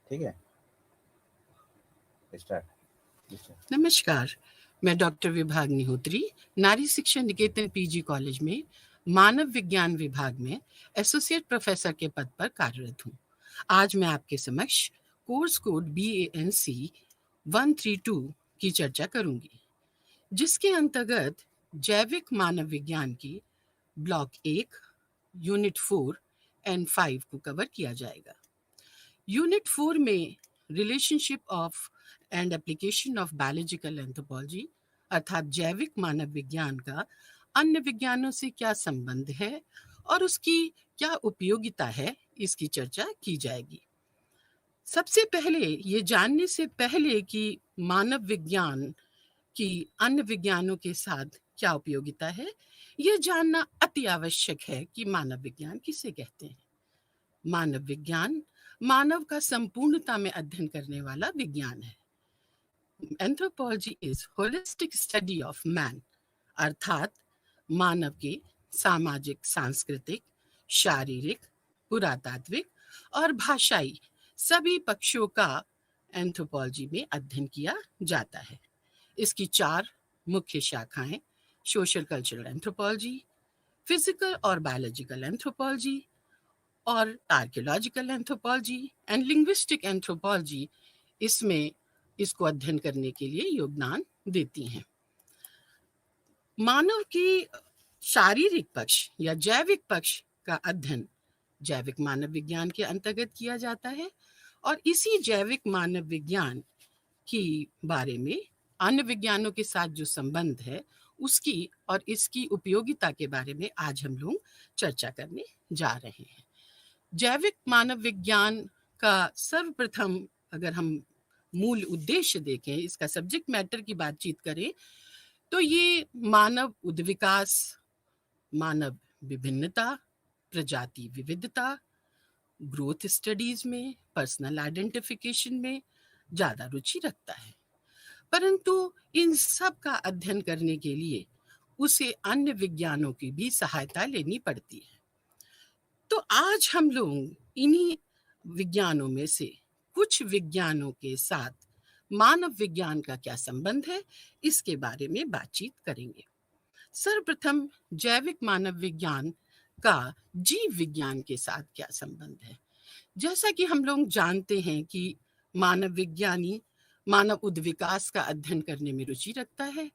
ठीक है, स्टार्ट। नमस्कार, मैं डॉक्टर विभाग निहोत्री, नारी शिक्षा निकेतन पीजी कॉलेज में मानव विज्ञान विभाग में एसोसिएट प्रोफेसर के पद पर कार्यरत हूँ। आज मैं आपके समक्ष कोर्स कोड BANC 132 की चर्चा करूंगी, जिसके अंतर्गत जैविक मानव विज्ञान की ब्लॉक 1, यूनिट 4 एंड 5 को कवर किया जाएगा। यूनिट 4 में relationship of and application of biological anthropology अर्थात जैविक मानव विज्ञान का अन्य विज्ञानों से क्या संबंध है और उसकी क्या उपयोगिता है, इसकी चर्चा की जाएगी। सबसे पहले ये जानने से पहले कि मानव विज्ञान की अन्य विज्ञानों के साथ क्या उपयोगिता है, यह जानना अति आवश्यक है कि मानव विज्ञान किसे कहते हैं। मानव विज्ञान मानव का संपूर्णता में अध्ययन करने वाला विज्ञान है। Anthropology is holistic study of man अर्थात मानव के सामाजिक, सांस्कृतिक, शारीरिक, पुरातात्विक और भाषाई सभी पक्षों का एंथ्रोपोलॉजी में अध्ययन किया जाता है। इसकी 4 मुख्य शाखाएं सोशल कल्चरल एंथ्रोपोलॉजी, फिजिकल और बायोलॉजिकल एंथ्रोपोलॉजी और archaeological anthropology and linguistic anthropology इसमें इसको अध्ययन करने के लिए योगदान देती हैं। मानव की शारीरिक पक्ष या जैविक पक्ष का अध्ययन जैविक मानव विज्ञान के अंतर्गत किया जाता है और इसी जैविक मानव विज्ञान की बारे में अन्य विज्ञानों के साथ जो संबंध है उसकी और इसकी उपयोगिता के बारे में आज हम लोग चर्चा करने जा रहे हैं। जैविक मानव विज्ञान का सर्वप्रथम अगर हम मूल उद्देश्य देखें, इसका सब्जेक्ट मैटर की बातचीत करें, तो ये मानव उद्विकास, मानव विभिन्नता, प्रजाति विविधता, ग्रोथ स्टडीज में, पर्सनल आइडेंटिफिकेशन में ज़्यादा रुचि रखता है। परंतु इन सब का अध्ययन करने के लिए उसे अन्य विज्ञानों की भी सहायता लेनी पड़ती है। तो आज हम लोग इन्हीं विज्ञानों में से कुछ विज्ञानों के साथ मानव विज्ञान का क्या संबंध है, इसके बारे में बातचीत करेंगे। सर्वप्रथम जैविक मानव विज्ञान का जीव विज्ञान के साथ क्या संबंध है। जैसा कि हम लोग जानते हैं कि मानव विज्ञानी मानव उद्विकास का अध्ययन करने में रुचि रखता है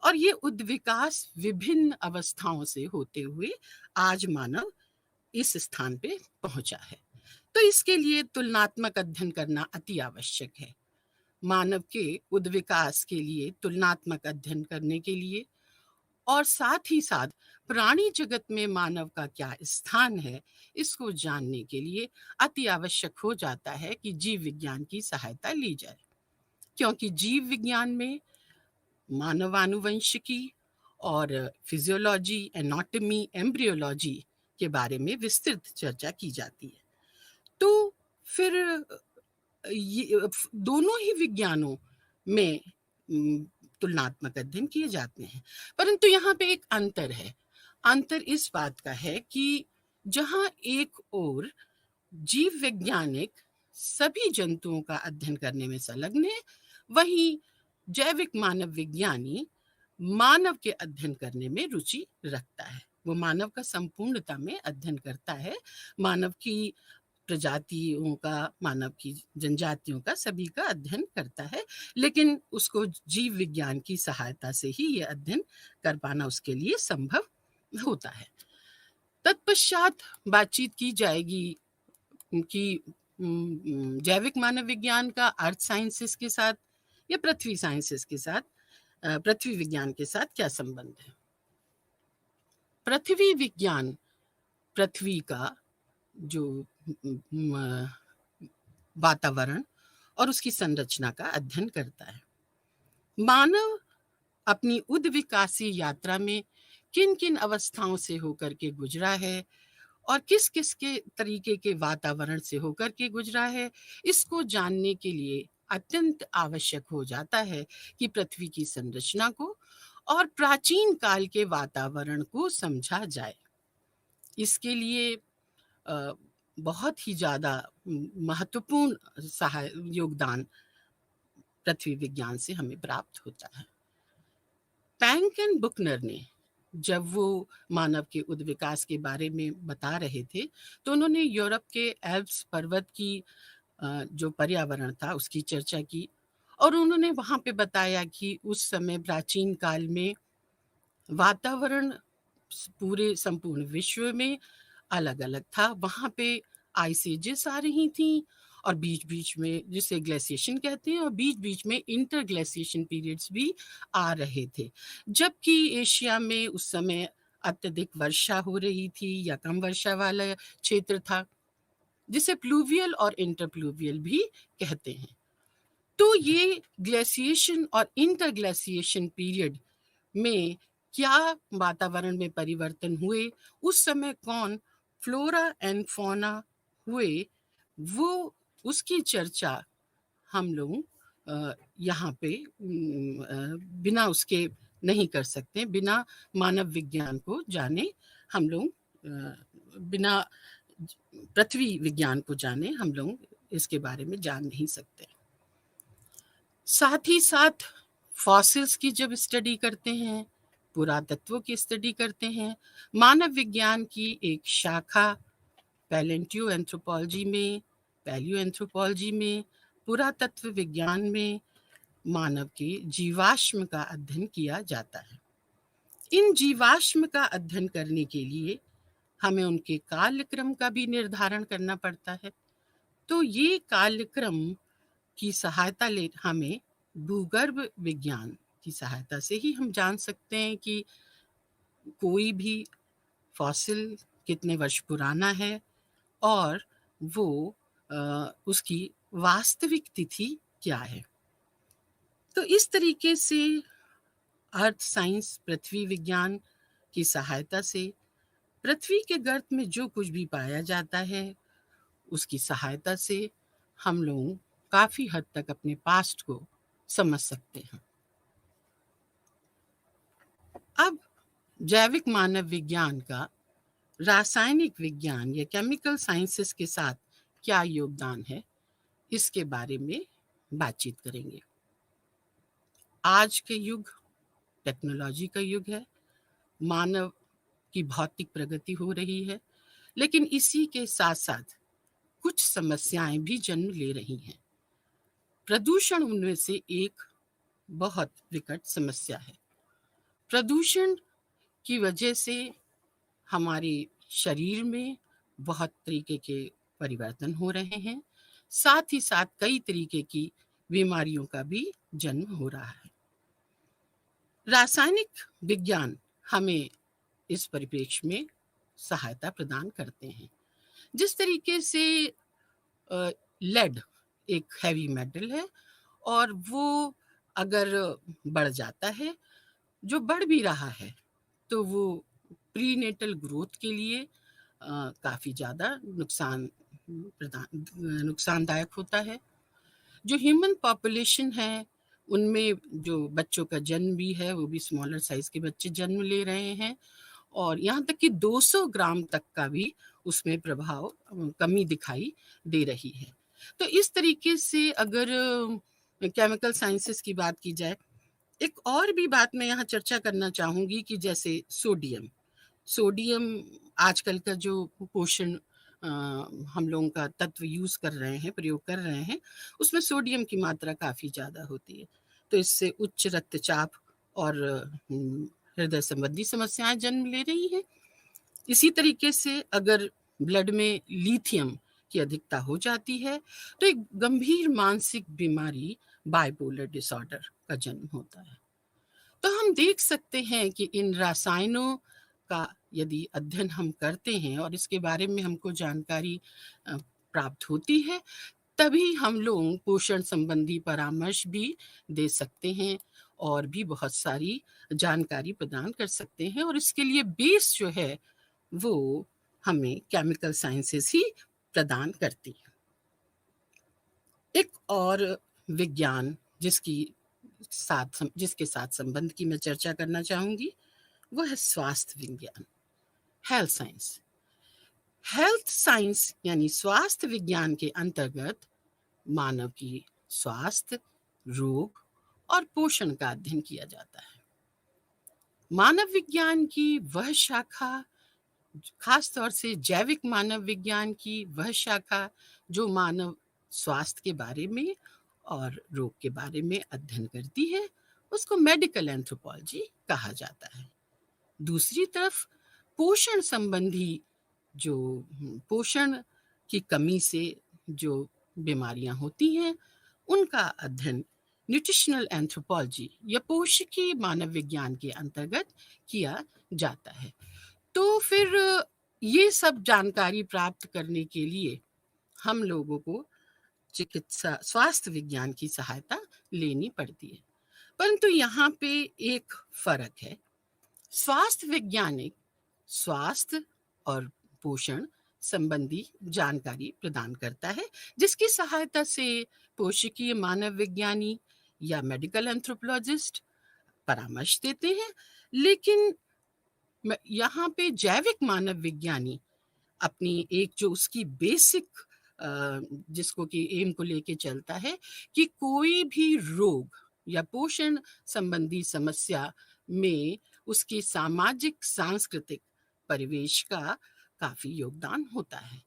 और ये उद्विकास विभिन्न अवस्थाओं से होते हुए आज मानव इस स्थान पे पहुंचा है। तो इसके लिए तुलनात्मक अध्ययन करना अति आवश्यक है। मानव के उद्विकास के लिए तुलनात्मक अध्ययन करने के लिए और साथ ही साथ प्राणी जगत में मानव का क्या स्थान है, इसको जानने के लिए अति आवश्यक हो जाता है कि जीव विज्ञान की सहायता ली जाए, क्योंकि जीव विज्ञान में मानवानुवंशिकी और फिजियोलॉजी, एनाटॉमी, एम्ब्रियोलॉजी के बारे में विस्तृत चर्चा की जाती है। तो फिर ये दोनों ही विज्ञानों में तुलनात्मक अध्ययन किए जाते हैं, परंतु यहाँ पे एक अंतर है। अंतर इस बात का है कि जहाँ एक ओर जीव वैज्ञानिक सभी जंतुओं का अध्ययन करने में संलग्न है, वहीं जैविक मानव विज्ञानी मानव के अध्ययन करने में रुचि रखता है। वो मानव का संपूर्णता में अध्ययन करता है, मानव की प्रजातियों का, मानव की जनजातियों का, सभी का अध्ययन करता है, लेकिन उसको जीव विज्ञान की सहायता से ही ये अध्ययन कर पाना उसके लिए संभव होता है। तत्पश्चात बातचीत की जाएगी कि जैविक मानव विज्ञान का अर्थ साइंसेस के साथ या पृथ्वी साइंसेस के साथ, पृथ्वी विज्ञान के साथ क्या संबंध है। पृथ्वी विज्ञान पृथ्वी का जो वातावरण और उसकी संरचना का अध्ययन करता है। मानव अपनी उद्विकासी यात्रा में किन किन अवस्थाओं से होकर के गुजरा है और किस किस के तरीके के वातावरण से होकर के गुजरा है, इसको जानने के लिए अत्यंत आवश्यक हो जाता है कि पृथ्वी की संरचना को और प्राचीन काल के वातावरण को समझा जाए। इसके लिए बहुत ही ज़्यादा महत्वपूर्ण योगदान पृथ्वी विज्ञान से हमें प्राप्त होता है। पैंक एंड बुकनर ने जब वो मानव के उद्विकास के बारे में बता रहे थे, तो उन्होंने यूरोप के एल्प्स पर्वत की जो पर्यावरण था उसकी चर्चा की, और उन्होंने वहाँ पे बताया कि उस समय प्राचीन काल में वातावरण पूरे संपूर्ण विश्व में अलग-अलग था। वहाँ पे आइस एजेस आ रही थीं, और बीच-बीच में, जिसे ग्लेशिएशन कहते हैं, और बीच-बीच में इंटरग्लेशिएशन पीरियड्स भी आ रहे थे। जबकि एशिया में उस समय अत्यधिक वर्षा हो रही थी या कम वर्षा वाला क्षेत्र था, जिसे प्लूवियल और इंटरप्लूवियल भी कहते हैं। तो ये ग्लेशिएशन और इंटरग्लेशिएशन पीरियड में क्या वातावरण में परिवर्तन हुए, उस समय कौन फ्लोरा एंड फौना हुए, वो उसकी चर्चा हम लोग यहाँ पे बिना उसके नहीं कर सकते। बिना मानव विज्ञान को जाने हम लोग, बिना पृथ्वी विज्ञान को जाने हम लोग इसके बारे में जान नहीं सकते। साथ ही साथ फॉसिल्स की जब स्टडी करते हैं, पुरातत्व की स्टडी करते हैं, मानव विज्ञान की एक शाखा पैलेंटियो एंथ्रोपोलॉजी में, पैलियो एंथ्रोपोलॉजी में, पुरातत्व विज्ञान में मानव के जीवाश्म का अध्ययन किया जाता है। इन जीवाश्म का अध्ययन करने के लिए हमें उनके कालक्रम का भी निर्धारण करना पड़ता है। तो ये कालक्रम की सहायता ले हमें भूगर्भ विज्ञान की सहायता से ही हम जान सकते हैं कि कोई भी फॉसिल कितने वर्ष पुराना है, और वो उसकी वास्तविक तिथि क्या है। तो इस तरीके से अर्थ साइंस, पृथ्वी विज्ञान की सहायता से पृथ्वी के गर्त में जो कुछ भी पाया जाता है, उसकी सहायता से हम लोग काफी हद तक अपने पास्ट को समझ सकते हैं। अब जैविक मानव विज्ञान का रासायनिक विज्ञान या केमिकल साइंसेस के साथ क्या योगदान है, इसके बारे में बातचीत करेंगे। आज के युग टेक्नोलॉजी का युग है, मानव की भौतिक प्रगति हो रही है, लेकिन इसी के साथ साथ कुछ समस्याएं भी जन्म ले रही हैं। प्रदूषण उनमें से एक बहुत विकट समस्या है। प्रदूषण की वजह से हमारे शरीर में बहुत तरीके के परिवर्तन हो रहे हैं, साथ ही साथ कई तरीके की बीमारियों का भी जन्म हो रहा है। रासायनिक विज्ञान हमें इस परिप्रेक्ष्य में सहायता प्रदान करते हैं। जिस तरीके से लेड एक हैवी मेटल है, और वो अगर बढ़ जाता है, जो बढ़ भी रहा है, तो वो प्रीनेटल ग्रोथ के लिए काफ़ी ज़्यादा नुकसानदायक होता है। जो ह्यूमन पॉपुलेशन है, उनमें जो बच्चों का जन्म भी है, वो भी स्मॉलर साइज के बच्चे जन्म ले रहे हैं, और यहाँ तक कि 200 ग्राम तक का भी उसमें प्रभाव, कमी दिखाई दे रही है। तो इस तरीके से अगर केमिकल साइंसेस की बात की जाए, एक और भी बात मैं यहाँ चर्चा करना चाहूँगी कि जैसे सोडियम सोडियम आजकल का जो पोषण हम लोगों का तत्व यूज़ कर रहे हैं, प्रयोग कर रहे हैं, उसमें सोडियम की मात्रा काफ़ी ज़्यादा होती है। तो इससे उच्च रक्तचाप और हृदय संबंधी समस्याएं जन्म ले रही हैं। इसी तरीके से अगर ब्लड में लिथियम की अधिकता हो जाती है, तो एक गंभीर मानसिक बीमारी बाइपोलर डिसऑर्डर का जन्म होता है। तो हम देख सकते हैं कि इन रसायनों का यदि अध्ययन हम करते हैं और इसके बारे में हमको जानकारी प्राप्त होती है, तभी हम लोग पोषण संबंधी परामर्श भी दे सकते हैं, और भी बहुत सारी जानकारी प्रदान कर सकते हैं। और इसके लिए बेस जो है, वो हमें केमिकल साइंसेस ही प्रदान करती है। एक और विज्ञान जिसके साथ संबंध की मैं चर्चा करना चाहूंगी, वो है स्वास्थ्य विज्ञान, हेल्थ साइंस। हेल्थ साइंस यानी स्वास्थ्य विज्ञान के अंतर्गत मानव की स्वास्थ्य, रोग और पोषण का अध्ययन किया जाता है। मानव विज्ञान की वह शाखा, खास तौर से जैविक मानव विज्ञान की वह शाखा जो मानव स्वास्थ्य के बारे में और रोग के बारे में अध्ययन करती है, उसको मेडिकल एंथ्रोपोलॉजी कहा जाता है। दूसरी तरफ पोषण संबंधी जो पोषण की कमी से जो बीमारियां होती हैं, उनका अध्ययन न्यूट्रिशनल एंथ्रोपोलॉजी या पोषकीय मानव विज्ञान के अंतर्गत किया जाता है। तो फिर ये सब जानकारी प्राप्त करने के लिए हम लोगों को चिकित्सा स्वास्थ्य विज्ञान की सहायता लेनी पड़ती है। परंतु यहाँ पे एक फर्क है। स्वास्थ्य वैज्ञानिक स्वास्थ्य और पोषण संबंधी जानकारी प्रदान करता है, जिसकी सहायता से पोषकीय मानव विज्ञानी या मेडिकल एंथ्रोपोलॉजिस्ट परामर्श देते हैं। लेकिन यहाँ पे जैविक मानव विज्ञानी अपनी एक जो उसकी बेसिक जिसको कि एम को लेके चलता है कि कोई भी रोग या पोषण संबंधी समस्या में उसकी सामाजिक सांस्कृतिक परिवेश का काफी योगदान होता है।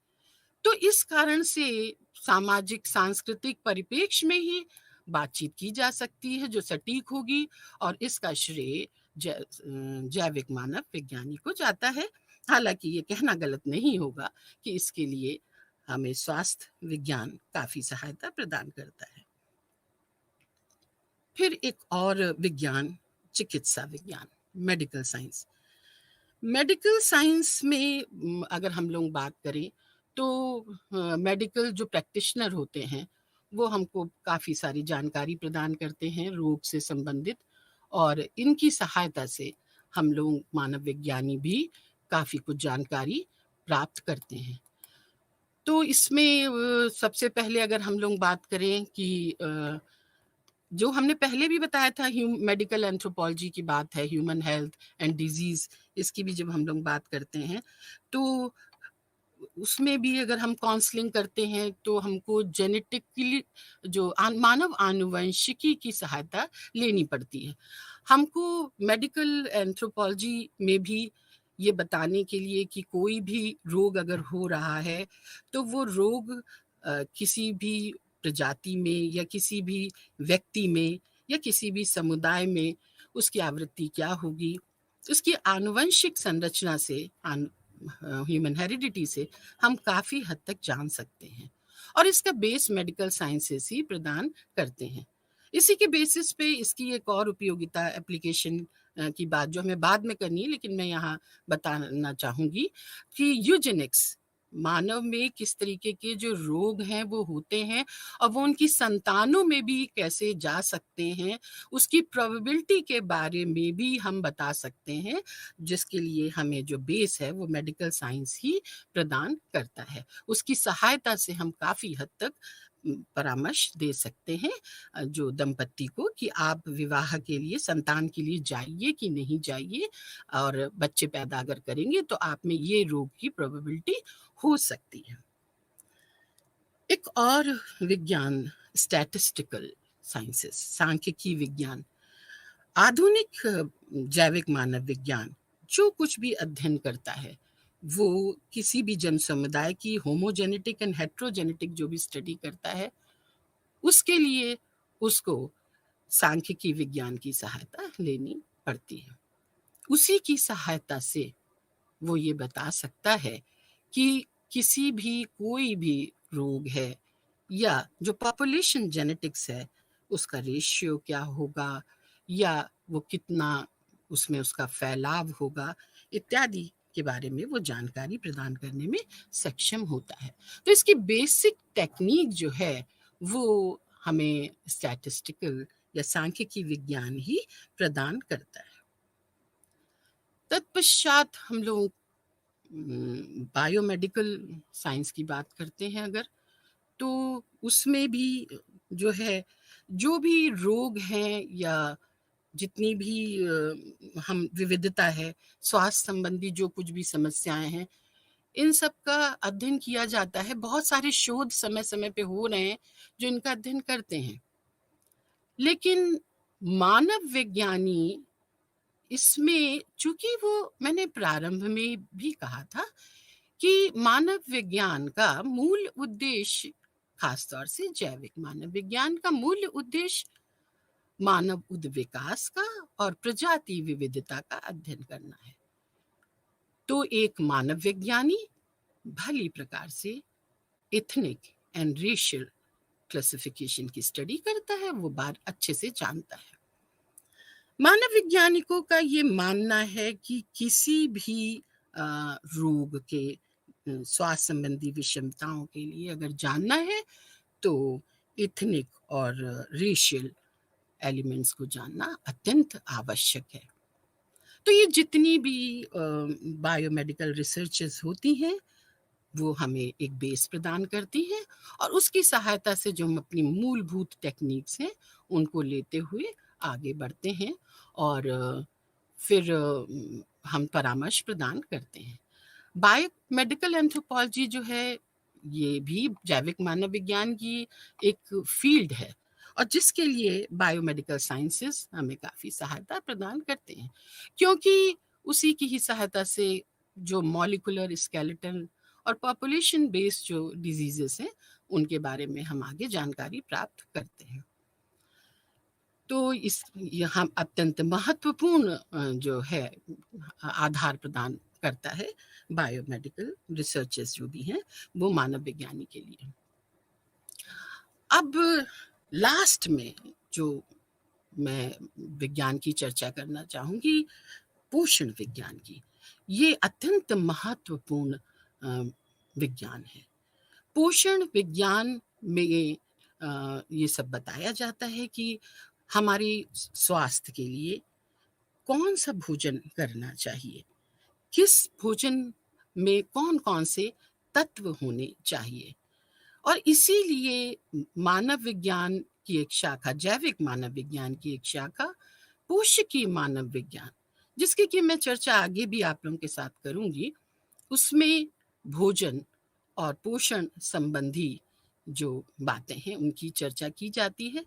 तो इस कारण से सामाजिक सांस्कृतिक परिप्रेक्ष्य में ही बातचीत की जा सकती है जो सटीक होगी, और इसका श्रेय जैविक मानव विज्ञानी को जाता है। हालांकि ये कहना गलत नहीं होगा कि इसके लिए हमें स्वास्थ्य विज्ञान काफी सहायता प्रदान करता है। फिर एक और विज्ञान चिकित्सा विज्ञान, मेडिकल साइंस। मेडिकल साइंस में अगर हम लोग बात करें तो मेडिकल जो प्रैक्टिशनर होते हैं वो हमको काफ़ी सारी जानकारी प्रदान करते हैं रोग से संबंधित, और इनकी सहायता से हम लोग मानव विज्ञानी भी काफ़ी कुछ जानकारी प्राप्त करते हैं। तो इसमें सबसे पहले अगर हम लोग बात करें कि जो हमने पहले भी बताया था मेडिकल एंथ्रोपोलॉजी की बात है, ह्यूमन हेल्थ एंड डिजीज, इसकी भी जब हम लोग बात करते हैं तो उसमें भी अगर हम काउंसलिंग करते हैं तो हमको जेनेटिकली जो मानव आनुवंशिकी की सहायता लेनी पड़ती है। हमको मेडिकल एंथ्रोपोलॉजी में भी ये बताने के लिए कि कोई भी रोग अगर हो रहा है तो वो रोग किसी भी प्रजाति में या किसी भी व्यक्ति में या किसी भी समुदाय में उसकी आवृत्ति क्या होगी, उसकी आनुवंशिक संरचना से ह्यूमन हेरिडिटी से हम काफ़ी हद तक जान सकते हैं, और इसका बेस मेडिकल साइंसेस ही प्रदान करते हैं। इसी के बेसिस पे इसकी एक और उपयोगिता एप्लीकेशन की बात जो हमें बाद में करनी है, लेकिन मैं यहाँ बताना चाहूँगी कि यूजेनिक्स मानव में किस तरीके के जो रोग हैं वो होते हैं और वो उनकी संतानों में भी कैसे जा सकते हैं, उसकी प्रोबेबिलिटी के बारे में भी हम बता सकते हैं, जिसके लिए हमें जो बेस है वो मेडिकल साइंस ही प्रदान करता है। उसकी सहायता से हम काफ़ी हद तक परामर्श दे सकते हैं जो दंपति को कि आप विवाह के लिए, संतान के लिए जाइए कि नहीं जाइए, और बच्चे पैदा अगर करेंगे तो आप में ये रोग की प्रोबेबिलिटी हो सकती है। एक और विज्ञान स्टैटिस्टिकल साइंसेस, सांख्यिकी विज्ञान। आधुनिक जैविक मानव विज्ञान जो कुछ भी अध्ययन करता है वो किसी भी जन समुदाय की होमोजेनेटिक एंड हेट्रोजेनेटिक जो भी स्टडी करता है उसके लिए उसको सांख्यिकी विज्ञान की सहायता लेनी पड़ती है। उसी की सहायता से वो ये बता सकता है कि किसी भी कोई भी रोग है या जो पॉपुलेशन जेनेटिक्स है उसका रेशियो क्या होगा या वो कितना उसमें उसका फैलाव होगा इत्यादि के बारे में वो जानकारी प्रदान करने में सक्षम होता है। तो इसकी बेसिक टेक्निक जो है वो हमें स्टैटिस्टिकल या सांख्यिकी विज्ञान ही प्रदान करता है। तत्पश्चात हम लोग बायोमेडिकल साइंस की बात करते हैं अगर, तो उसमें भी जो है जो भी रोग हैं या जितनी भी हम विविधता है स्वास्थ्य संबंधी जो कुछ भी समस्याएं हैं इन सब का अध्ययन किया जाता है। बहुत सारे शोध समय-समय पे हो रहे हैं जो इनका अध्ययन करते हैं। लेकिन मानव विज्ञानी इसमें, चूँकि वो मैंने प्रारंभ में भी कहा था कि मानव विज्ञान का मूल उद्देश्य, खास तौर से जैविक मानव विज्ञान का मूल उद्देश्य मानव विकास का और प्रजाति विविधता का अध्ययन करना है। तो एक मानव विज्ञानी भली प्रकार से एथनिक एंड रेशियल क्लासिफिकेशन की स्टडी करता है, वो बात अच्छे से जानता है। मानव वैज्ञानिकों का ये मानना है कि किसी भी रोग के स्वास्थ्य संबंधी विषमताओं के लिए अगर जानना है तो इथनिक और रेशियल एलिमेंट्स को जानना अत्यंत आवश्यक है। तो ये जितनी भी बायोमेडिकल रिसर्चेस होती हैं वो हमें एक बेस प्रदान करती हैं और उसकी सहायता से जो हम अपनी मूलभूत टेक्निक्स हैं उनको लेते हुए आगे बढ़ते हैं और फिर हम परामर्श प्रदान करते हैं। बायोमेडिकल एंथ्रोपोलॉजी जो है ये भी जैविक मानव विज्ञान की एक फील्ड है और जिसके लिए बायोमेडिकल साइंसेस हमें काफ़ी सहायता प्रदान करते हैं, क्योंकि उसी की ही सहायता से जो मॉलिक्यूलर स्केलेटन और पॉपुलेशन बेस्ड जो डिजीजेस हैं उनके बारे में हम आगे जानकारी प्राप्त करते हैं। तो इस यहाँ अत्यंत महत्वपूर्ण जो है आधार प्रदान करता है बायोमेडिकल रिसर्चेस जो भी हैं वो मानव विज्ञानी के लिए। अब लास्ट में जो मैं विज्ञान की चर्चा करना चाहूँगी, पोषण विज्ञान की। ये अत्यंत महत्वपूर्ण विज्ञान है। पोषण विज्ञान में ये सब बताया जाता है कि हमारे स्वास्थ्य के लिए कौन सा भोजन करना चाहिए, किस भोजन में कौन-कौन से तत्व होने चाहिए। और इसीलिए मानव विज्ञान की एक शाखा, जैविक मानव विज्ञान की एक शाखा, पोषकीय मानव विज्ञान, जिसकी कि मैं चर्चा आगे भी आप लोगों के साथ करूँगी, उसमें भोजन और पोषण संबंधी जो बातें हैं उनकी चर्चा की जाती है।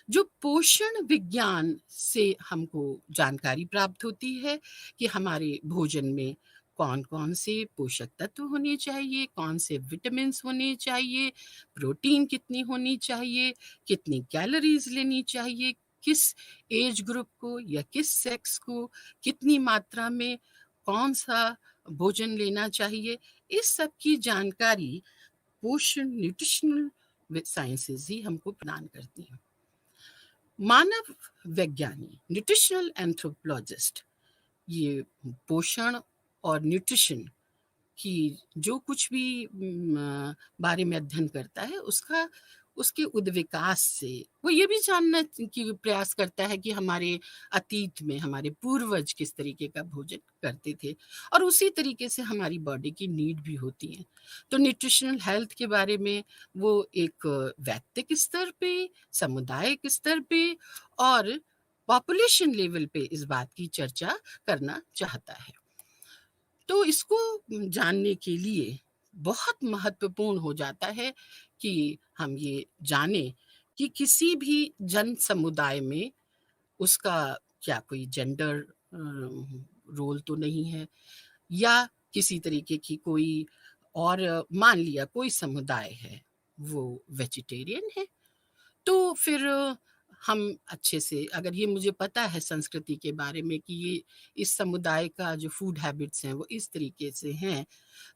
जो पोषण विज्ञान से हमको जानकारी प्राप्त होती है कि हमारे भोजन में कौन-कौन से पोषक तत्व होने चाहिए, कौन से विटामिन्स होने चाहिए, प्रोटीन कितनी होनी चाहिए, कितनी कैलोरीज़ लेनी चाहिए, किस एज ग्रुप को या किस सेक्स को कितनी मात्रा में कौन-सा भोजन लेना चाहिए, इस सब की जानकारी पोषण न्यूट्रिशनल साइंसेज़ ही हमको प्रदान करती हैं। मानव वैज्ञानी, न्यूट्रिशनल एंथ्रोपोलॉजिस्ट, ये पोषण और न्यूट्रिशन की जो कुछ भी बारे में अध्ययन करता है उसका, उसके उद्विकास से वो ये भी जानना की प्रयास करता है कि हमारे अतीत में हमारे पूर्वज किस तरीके का भोजन करते थे और उसी तरीके से हमारी बॉडी की नीड भी होती है। तो न्यूट्रिशनल हेल्थ के बारे में वो एक व्यक्तिगत स्तर पे, सामुदायिक स्तर पे और पॉपुलेशन लेवल पे इस बात की चर्चा करना चाहता है। तो इसको जानने के लिए बहुत महत्वपूर्ण हो जाता है कि हम ये जानें कि किसी भी जन समुदाय में उसका क्या कोई जेंडर रोल तो नहीं है, या किसी तरीके की कोई और, मान लिया कोई समुदाय है वो वेजिटेरियन है, तो फिर हम अच्छे से, अगर ये मुझे पता है संस्कृति के बारे में कि ये इस समुदाय का जो फूड हैबिट्स हैं वो इस तरीके से हैं,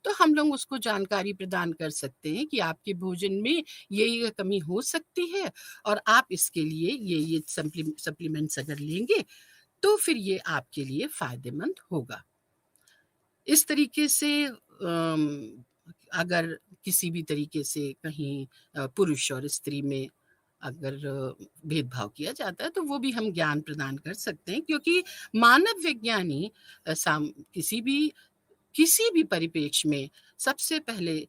तो हम लोग उसको जानकारी प्रदान कर सकते हैं कि आपके भोजन में ये कमी हो सकती है और आप इसके लिए ये सप्लीमेंट्स अगर लेंगे तो फिर ये आपके लिए फ़ायदेमंद होगा। इस तरीके से अगर किसी भी तरीके से कहीं पुरुष और स्त्री में अगर भेदभाव किया जाता है तो वो भी हम ज्ञान प्रदान कर सकते हैं, क्योंकि मानव विज्ञानी किसी भी परिप्रेक्ष्य में सबसे पहले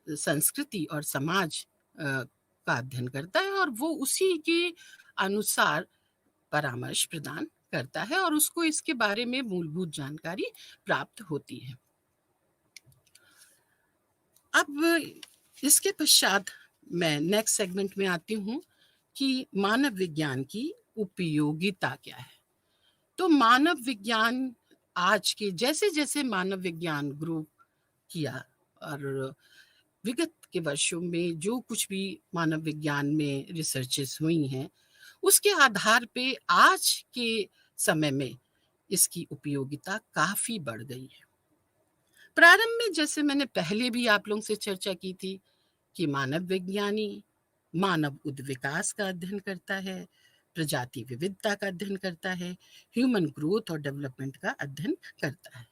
संस्कृति और समाज का अध्ययन करता है और वो उसी के अनुसार परामर्श प्रदान करता है और उसको इसके बारे में मूलभूत जानकारी प्राप्त होती है। अब इसके पश्चात मैं नेक्स्ट सेगमेंट में आती हूँ कि मानव विज्ञान की उपयोगिता क्या है। तो मानव विज्ञान आज के जैसे-जैसे मानव विज्ञान ग्रो किया और विगत के वर्षों में जो कुछ भी मानव विज्ञान में रिसर्चेस हुई हैं, उसके आधार पे आज के समय में इसकी उपयोगिता काफ़ी बढ़ गई है। प्रारंभ में जैसे मैंने पहले भी आप लोगों से चर्चा की थी कि मानव विज्ञानी मानव उद्विकास का अध्ययन करता है, प्रजाति विविधता का अध्ययन करता है, ह्यूमन ग्रोथ और डेवलपमेंट का अध्ययन करता है।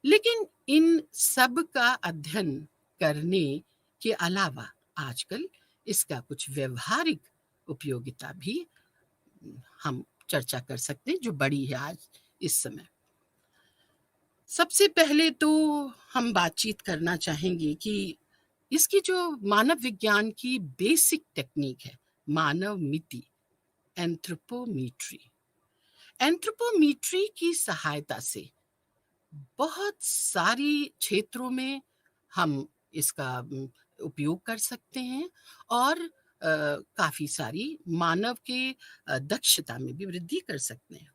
लेकिन इन सब का अध्ययन करने के अलावा आजकल इसका कुछ व्यवहारिक उपयोगिता भी हम चर्चा कर सकते हैं, जो बड़ी है आज इस समय। सबसे पहले तो हम बातचीत करना चाहेंगे कि इसकी जो मानव विज्ञान की बेसिक टेक्निक है, मानव मिति, एंथ्रोपोमीट्री। एंथ्रोपोमीट्री की सहायता से बहुत सारी क्षेत्रों में हम इसका उपयोग कर सकते हैं और काफ़ी सारी मानव के दक्षता में भी वृद्धि कर सकते हैं।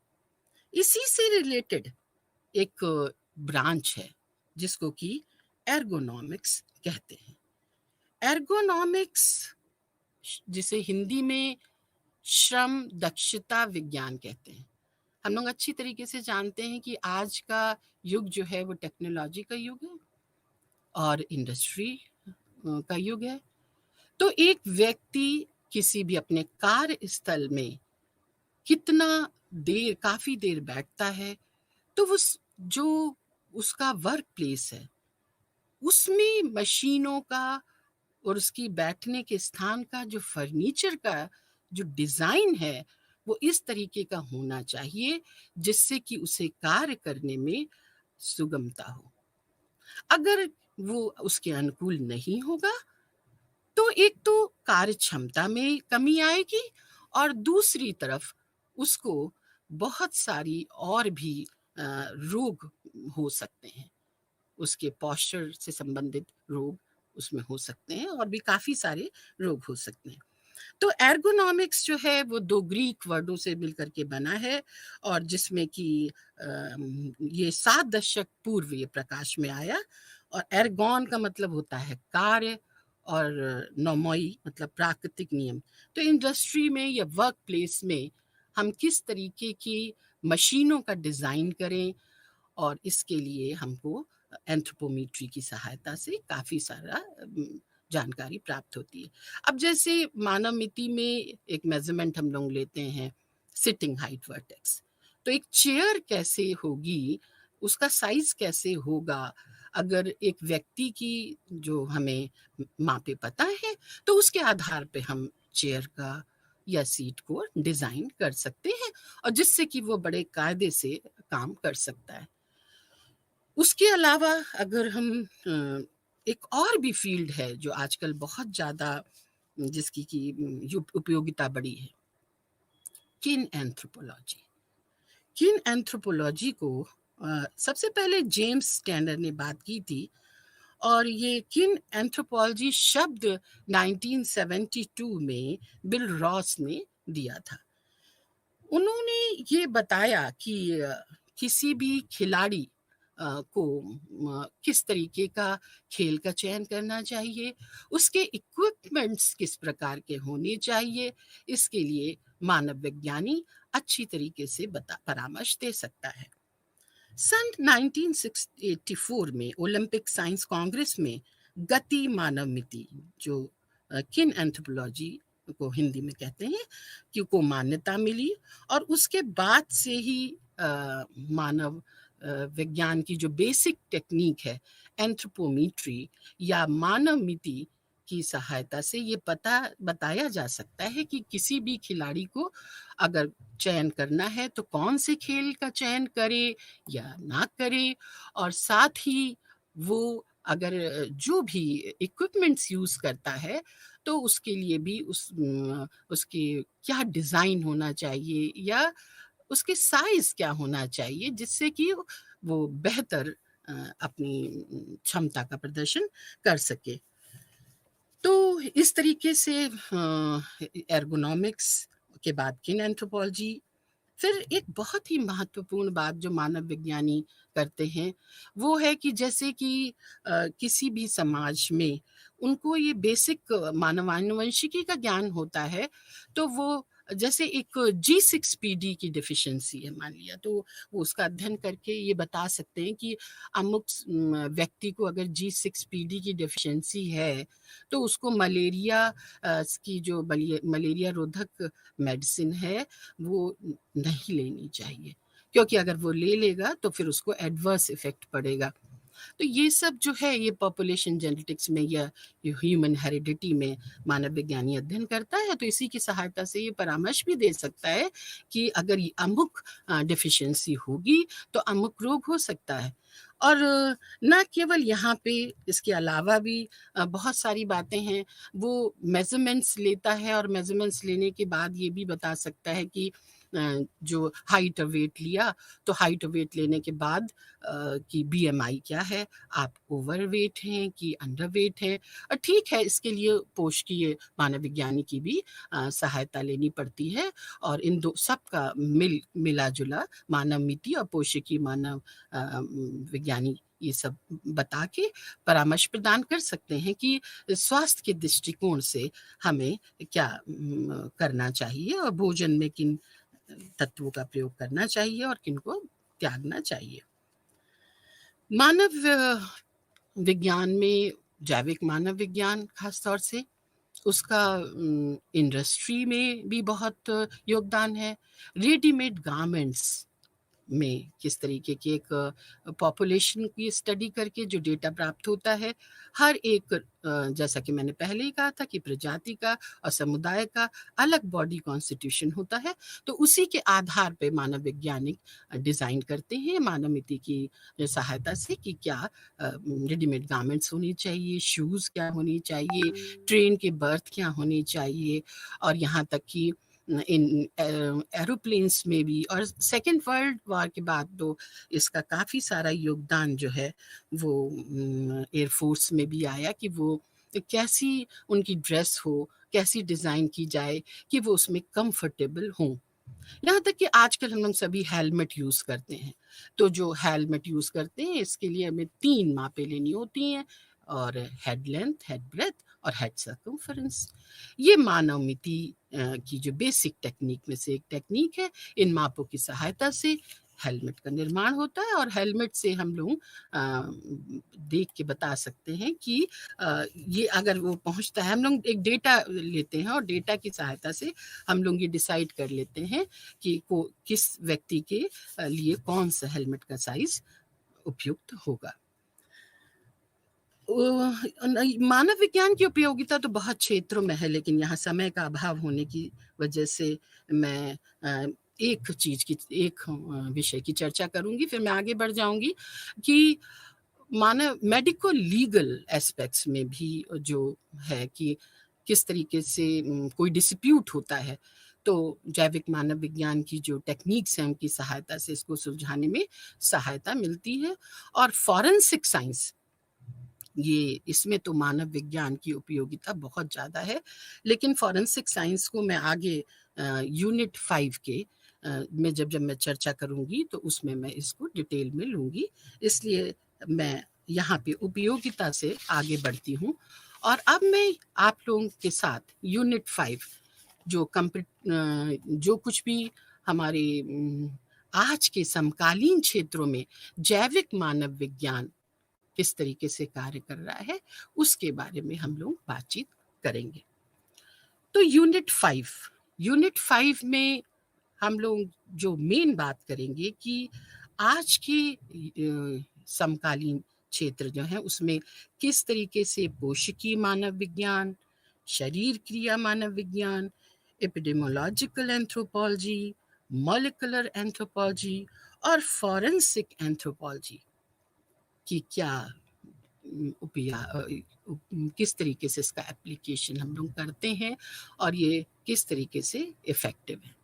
इसी से रिलेटेड एक ब्रांच है जिसको कि एर्गोनॉमिक्स कहते हैं। एर्गोनॉमिक्स जिसे हिंदी में श्रम दक्षता विज्ञान कहते हैं। हम लोग अच्छी तरीके से जानते हैं कि आज का युग जो है वो टेक्नोलॉजी का युग है और इंडस्ट्री का युग है। तो एक व्यक्ति किसी भी अपने कार्यस्थल में कितना देर काफ़ी देर बैठता है, तो उस जो उसका वर्क प्लेस है उसमें मशीनों का और उसकी बैठने के स्थान का जो फर्नीचर का जो डिज़ाइन है वो इस तरीके का होना चाहिए जिससे कि उसे कार्य करने में सुगमता हो। अगर वो उसके अनुकूल नहीं होगा तो एक तो कार्य क्षमता में कमी आएगी और दूसरी तरफ उसको बहुत सारी और भी रोग हो सकते हैं। उसके पोस्चर से संबंधित रोग उसमें हो सकते हैं और भी काफ़ी सारे रोग हो सकते हैं। तो एर्गोनॉमिक्स जो है वो 2 ग्रीक वर्डों से मिलकर के बना है और जिसमें कि ये 7 दशक पूर्व ये प्रकाश में आया और एर्गोन का मतलब होता है कार्य और नोमोई मतलब प्राकृतिक नियम। तो इंडस्ट्री में या वर्क प्लेस में हम किस तरीके की मशीनों का डिज़ाइन करें और इसके लिए हमको एंथ्रोपोमेट्री की सहायता से काफ़ी सारा जानकारी प्राप्त होती है। अब जैसे मानव मिति में एक मेज़रमेंट हम लोग लेते हैं सिटिंग हाइट वर्टेक्स। तो एक चेयर कैसे होगी, उसका साइज़ कैसे होगा, अगर एक व्यक्ति की जो हमें मापे पता है, तो उसके आधार पे हम चेयर का या सीट को डिज़ाइन कर सकते हैं और जिससे कि वो बड़े कायदे से काम कर सकता है। उसके अलावा अगर हम एक और भी फ़ील्ड है जो आजकल बहुत ज़्यादा जिसकी कि उपयोगिता बढ़ी है, किन एंथ्रोपोलॉजी। किन एंथ्रोपोलॉजी को सबसे पहले जेम्स स्टैंडर ने बात की थी और ये किन एंथ्रोपोलॉजी शब्द 1972 में बिल रॉस ने दिया था। उन्होंने ये बताया कि किसी भी खिलाड़ी को किस तरीके का खेल का चयन करना चाहिए, उसके इक्विपमेंट्स किस प्रकार के होने चाहिए, इसके लिए मानव विज्ञानी अच्छी तरीके से परामर्श दे सकता है। सन 1984 में ओलंपिक साइंस कांग्रेस में गति मानव मिति जो किन एंथ्रोपोलॉजी को हिंदी में कहते हैं कि को मान्यता मिली और उसके बाद से ही मानव विज्ञान की जो बेसिक टेक्निक है एंथ्रोपोमेट्री या मानव मिति की सहायता से ये बताया जा सकता है कि किसी भी खिलाड़ी को अगर चयन करना है तो कौन से खेल का चयन करे या ना करे और साथ ही वो अगर जो भी इक्विपमेंट्स यूज़ करता है तो उसके लिए भी उसके क्या डिज़ाइन होना चाहिए या उसके साइज़ क्या होना चाहिए जिससे कि वो बेहतर अपनी क्षमता का प्रदर्शन कर सके। तो इस तरीके से एर्गोनॉमिक्स के बाद किनेंथ्रोपॉलजी, फिर एक बहुत ही महत्वपूर्ण बात जो मानव विज्ञानी करते हैं, वो है कि जैसे कि किसी भी समाज में उनको ये बेसिक मानवानुवंशिकी का ज्ञान होता है, तो वो जैसे एक G6PD की डेफिशिएंसी है मान लिया, तो वो उसका अध्ययन करके ये बता सकते हैं कि अमुक व्यक्ति को अगर G6PD की डेफिशिएंसी है, तो उसको मलेरिया की जो मलेरिया रोधक मेडिसिन है, वो नहीं लेनी चाहिए, क्योंकि अगर वो ले लेगा तो फिर उसको एडवर्स इफेक्ट पड़ेगा। तो ये सब जो है ये पॉपुलेशन जेनेटिक्स में या ह्यूमन हेरिडिटी में मानव विज्ञानी अध्ययन करता है, तो इसी की सहायता से ये परामर्श भी दे सकता है कि अगर ये अमुक डिफिशियंसी होगी तो अमुक रोग हो सकता है। और न केवल यहाँ पे, इसके अलावा भी बहुत सारी बातें हैं। वो मेजरमेंट्स लेता है और मेजरमेंट्स लेने के बाद ये भी बता सकता है कि जो हाइट और वेट लिया, तो हाइट और वेट लेने के बाद कि बीएमआई क्या है, आप ओवरवेट हैं कि अंडरवेट हैं। और ठीक है, इसके लिए पोषकीय मानव विज्ञानी की भी सहायता लेनी पड़ती है, और इन दो सब का मिला जुला मानव मिति और पोषकीय मानव विज्ञानी ये सब बता के परामर्श प्रदान कर सकते हैं कि स्वास्थ्य के दृष्टिकोण से हमें क्या करना चाहिए और भोजन में किन तत्वों का प्रयोग करना चाहिए और किनको त्यागना चाहिए। मानव विज्ञान में जैविक मानव विज्ञान खास तौर से उसका इंडस्ट्री में भी बहुत योगदान है। रेडीमेड गारमेंट्स में किस तरीके की एक पॉपुलेशन की स्टडी करके जो डेटा प्राप्त होता है, हर एक जैसा कि मैंने पहले ही कहा था कि प्रजाति का और समुदाय का अलग बॉडी कॉन्स्टिट्यूशन होता है, तो उसी के आधार पे मानव वैज्ञानिक डिज़ाइन करते हैं मानव मिति की सहायता से कि क्या रेडीमेड गारमेंट्स होनी चाहिए, शूज़ क्या होनी चाहिए, ट्रेन के बर्थ क्या होनी चाहिए, और यहाँ तक कि इन एरोप्लेन्स में भी। और सेकेंड वर्ल्ड वॉर के बाद तो इसका काफ़ी सारा योगदान जो है वो एयरफोर्स में भी आया कि वो कैसी उनकी ड्रेस हो, कैसी डिज़ाइन की जाए कि वो उसमें कंफर्टेबल हों। यहाँ तक कि आजकल हम लोग सभी हेलमेट यूज़ करते हैं, तो जो हेलमेट यूज़ करते हैं इसके लिए हमें 3 मापें लेनी होती हैं, और हेड लेंथ, हेड ब्रेड्थ और हेड सर्कमफेरेंस। ये मानव मिति की जो बेसिक टेक्निक में से एक टेक्निक है। इन मापों की सहायता से हेलमेट का निर्माण होता है, और हेलमेट से हम लोग देख के बता सकते हैं कि ये अगर वो पहुंचता है, हम लोग एक डेटा लेते हैं और डेटा की सहायता से हम लोग ये डिसाइड कर लेते हैं कि किस व्यक्ति के लिए कौन सा हेलमेट का साइज उपयुक्त होगा। मानव विज्ञान की उपयोगिता तो बहुत क्षेत्रों में है, लेकिन यहाँ समय का अभाव होने की वजह से मैं एक विषय की चर्चा करूंगी, फिर मैं आगे बढ़ जाऊंगी कि मानव मेडिको लीगल एस्पेक्ट्स में भी जो है कि किस तरीके से कोई डिस्प्यूट होता है, तो जैविक मानव विज्ञान की जो टेक्निक्स हैं उनकी सहायता से इसको सुलझाने में सहायता मिलती है। और फॉरेंसिक साइंस, ये इसमें तो मानव विज्ञान की उपयोगिता बहुत ज़्यादा है, लेकिन फॉरेंसिक साइंस को मैं आगे यूनिट 5 के में जब मैं चर्चा करूंगी तो उसमें मैं इसको डिटेल में लूंगी, इसलिए मैं यहाँ पे उपयोगिता से आगे बढ़ती हूँ। और अब मैं आप लोगों के साथ यूनिट 5 जो कुछ भी हमारे आज के समकालीन क्षेत्रों में जैविक मानव विज्ञान किस तरीके से कार्य कर रहा है उसके बारे में हम लोग बातचीत करेंगे। तो यूनिट 5 में हम लोग जो मेन बात करेंगे कि आज के समकालीन क्षेत्र जो है उसमें किस तरीके से पोषकीय मानव विज्ञान, शरीर क्रिया मानव विज्ञान, एपिडेमोलॉजिकल एंथ्रोपोलॉजी, मॉलिक्यूलर एंथ्रोपोलॉजी और फॉरेंसिक एंथ्रोपोलॉजी की क्या किस तरीके से इसका एप्लीकेशन हम लोग करते हैं और ये किस तरीके से इफेक्टिव है।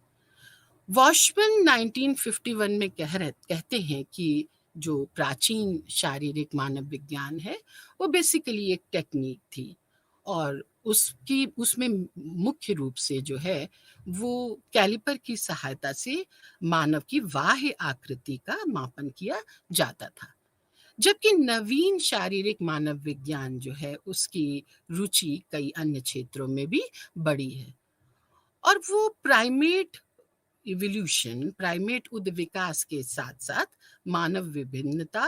वॉशमैन 1951 में कहते हैं कि जो प्राचीन शारीरिक मानव विज्ञान है, वो बेसिकली एक टेक्निक थी और उसमें मुख्य रूप से जो है वो कैलिपर की सहायता से मानव की बाह्य आकृति का मापन किया जाता था। जबकि नवीन शारीरिक मानव विज्ञान जो है उसकी रुचि कई अन्य क्षेत्रों में भी बढ़ी है और वो प्राइमेट उद विकास के साथ साथ मानव विभिन्नता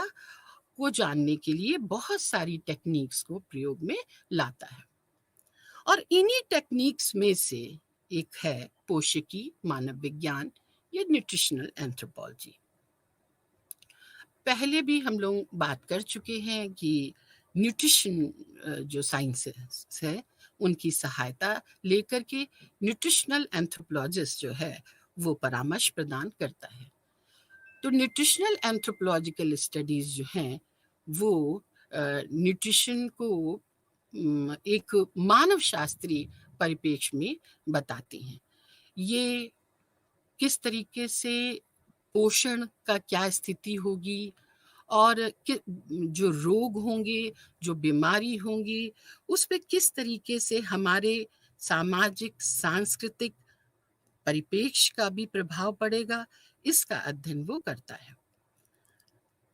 को जानने के लिए बहुत सारी टेक्निक्स को प्रयोग में लाता है और इन्हीं टेक्निक्स में से एक है पोषकी मानव विज्ञान या न्यूट्रिशनल एंथ्रोपोलॉजी। पहले भी हम लोग बात कर चुके हैं कि न्यूट्रिशन जो साइंसेस है उनकी सहायता लेकर के न्यूट्रिशनल एंथ्रोपोलॉजिस्ट जो है वो परामर्श प्रदान करता है। तो न्यूट्रिशनल एंथ्रोपोलॉजिकल स्टडीज जो हैं वो न्यूट्रिशन को एक मानव शास्त्रीय परिप्रेक्ष्य में बताती हैं। ये किस तरीके से पोषण का क्या स्थिति होगी और जो रोग होंगे, जो बीमारी होंगी, उस पे किस तरीके से हमारे सामाजिक सांस्कृतिक परिप्रेक्ष्य का भी प्रभाव पड़ेगा, इसका अध्ययन वो करता है।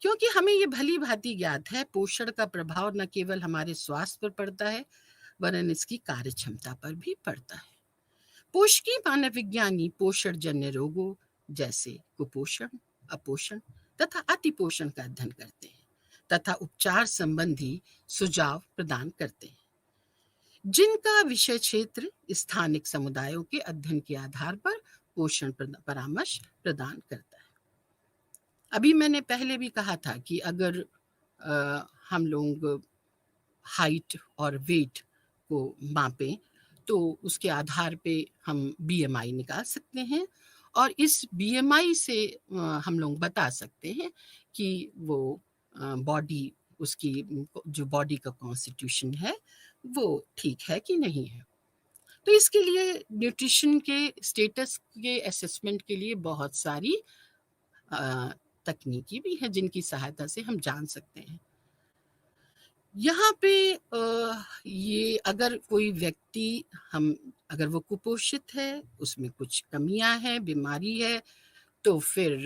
क्योंकि हमें ये भली भांति ज्ञात है पोषण का प्रभाव न केवल हमारे स्वास्थ्य पर पड़ता है वरन इसकी कार्यक्षमता पर भी पड़ता है। पोषकीय मानव विज्ञानी पोषण जन्य रोगों जैसे कुपोषण, अपोषण तथा अतिपोषण का अध्ययन करते हैं तथा उपचार संबंधी सुझाव प्रदान करते हैं, जिनका विषय क्षेत्र स्थानिक समुदायों के अध्ययन के आधार पर पोषण परामर्श प्रदान करता है। अभी मैंने पहले भी कहा था कि अगर हम लोग हाइट और वेट को मापें तो उसके आधार पे हम बीएमआई निकाल सकते हैं और इस बीएमआई से हम लोग बता सकते हैं कि वो बॉडी उसकी जो बॉडी का कॉन्स्टिट्यूशन है वो ठीक है कि नहीं है। तो इसके लिए न्यूट्रिशन के स्टेटस के असेसमेंट के लिए बहुत सारी तकनीकी भी है जिनकी सहायता से हम जान सकते हैं। यहाँ पे ये अगर कोई व्यक्ति अगर वो कुपोषित है, उसमें कुछ कमियां हैं, बीमारी है, तो फिर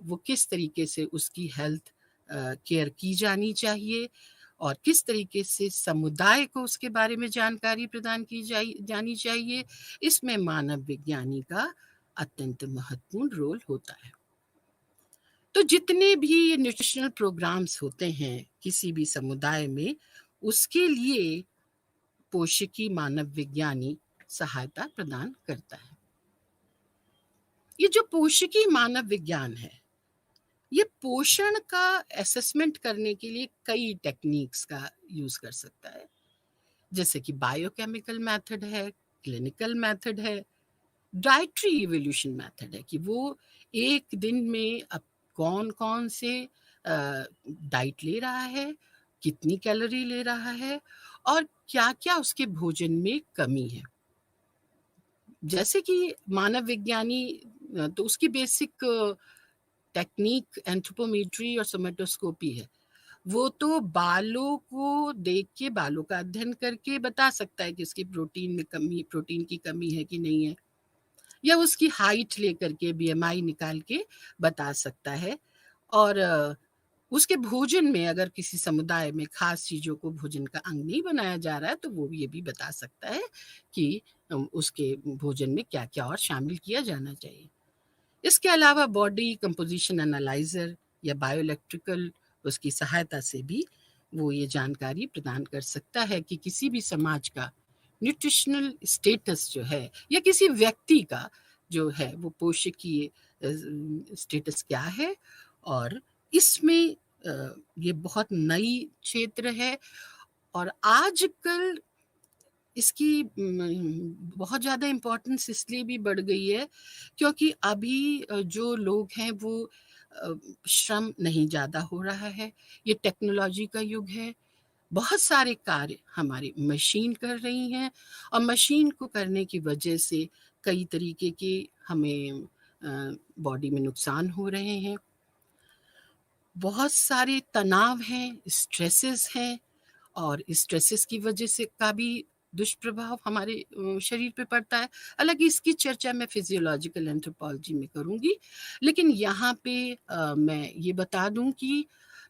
वो किस तरीके से उसकी हेल्थ केयर की जानी चाहिए और किस तरीके से समुदाय को उसके बारे में जानकारी प्रदान की जानी चाहिए, इसमें मानव विज्ञानी का अत्यंत महत्वपूर्ण रोल होता है। तो जितने भी ये न्यूट्रिशनल प्रोग्राम्स होते हैं किसी भी समुदाय में, उसके लिए पोषकी मानव विज्ञानी सहायता प्रदान करता है। ये जो पोषकी मानव विज्ञान है, ये पोषण का असेसमेंट करने के लिए कई टेक्निक्स का यूज कर सकता है, जैसे कि बायोकेमिकल मेथड है, क्लिनिकल मेथड है, डाइटरी इवोल्यूशन मेथड है कि वो एक दिन में अब कौन कौन से डाइट ले रहा है, कितनी कैलोरी ले रहा है और क्या क्या उसके भोजन में कमी है। जैसे कि मानव विज्ञानी तो उसकी बेसिक टेक्निक एंथ्रोपोमेट्री और सोमेटोस्कोपी है। वो तो बालों को देख के, बालों का अध्ययन करके बता सकता है कि उसकी प्रोटीन की कमी है कि नहीं है, या उसकी हाइट लेकर के बीएमआई निकाल के बता सकता है। और उसके भोजन में अगर किसी समुदाय में खास चीज़ों को भोजन का अंग नहीं बनाया जा रहा है तो वो ये भी बता सकता है कि उसके भोजन में क्या क्या और शामिल किया जाना चाहिए। इसके अलावा बॉडी कंपोजिशन एनालाइजर या बायोइलेक्ट्रिकल उसकी सहायता से भी वो ये जानकारी प्रदान कर सकता है कि किसी भी समाज का न्यूट्रिशनल स्टेटस जो है या किसी व्यक्ति का जो है वो पोषकीय स्टेटस क्या है। और इसमें ये बहुत नई क्षेत्र है और आजकल इसकी बहुत ज़्यादा इम्पोर्टेंस इसलिए भी बढ़ गई है क्योंकि अभी जो लोग हैं वो श्रम नहीं ज़्यादा हो रहा है, ये टेक्नोलॉजी का युग है, बहुत सारे कार्य हमारी मशीन कर रही हैं और मशीन को करने की वजह से कई तरीके के हमें बॉडी में नुकसान हो रहे हैं। बहुत सारे तनाव हैं, स्ट्रेसेस हैं, और स्ट्रेसेस की वजह से का भी दुष्प्रभाव हमारे शरीर पे पड़ता है। हालाँकि इसकी चर्चा मैं फिज़ियोलॉजिकल एंथ्रोपोलॉजी में करूँगी, लेकिन यहाँ पे मैं ये बता दूँ कि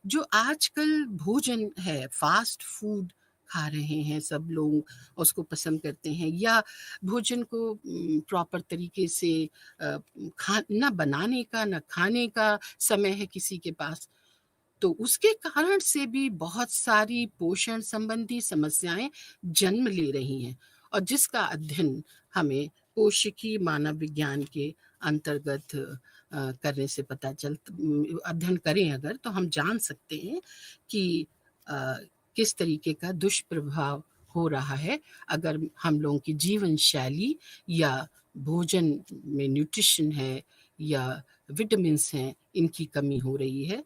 जो आजकल भोजन है, फ़ास्ट फूड खा रहे हैं सब लोग, उसको पसंद करते हैं, या भोजन को प्रॉपर तरीके से खा ना बनाने का, ना खाने का समय है किसी के पास। तो उसके कारण से भी बहुत सारी पोषण संबंधी समस्याएं जन्म ले रही हैं, और जिसका अध्ययन हमें कोशिकीय मानव विज्ञान के अंतर्गत करने से पता अध्ययन करें अगर, तो हम जान सकते हैं कि अ, किस तरीके का दुष्प्रभाव हो रहा है अगर हम लोगों की जीवन शैली या भोजन में न्यूट्रिशन है या विटामिन्स हैं, इनकी कमी हो रही है।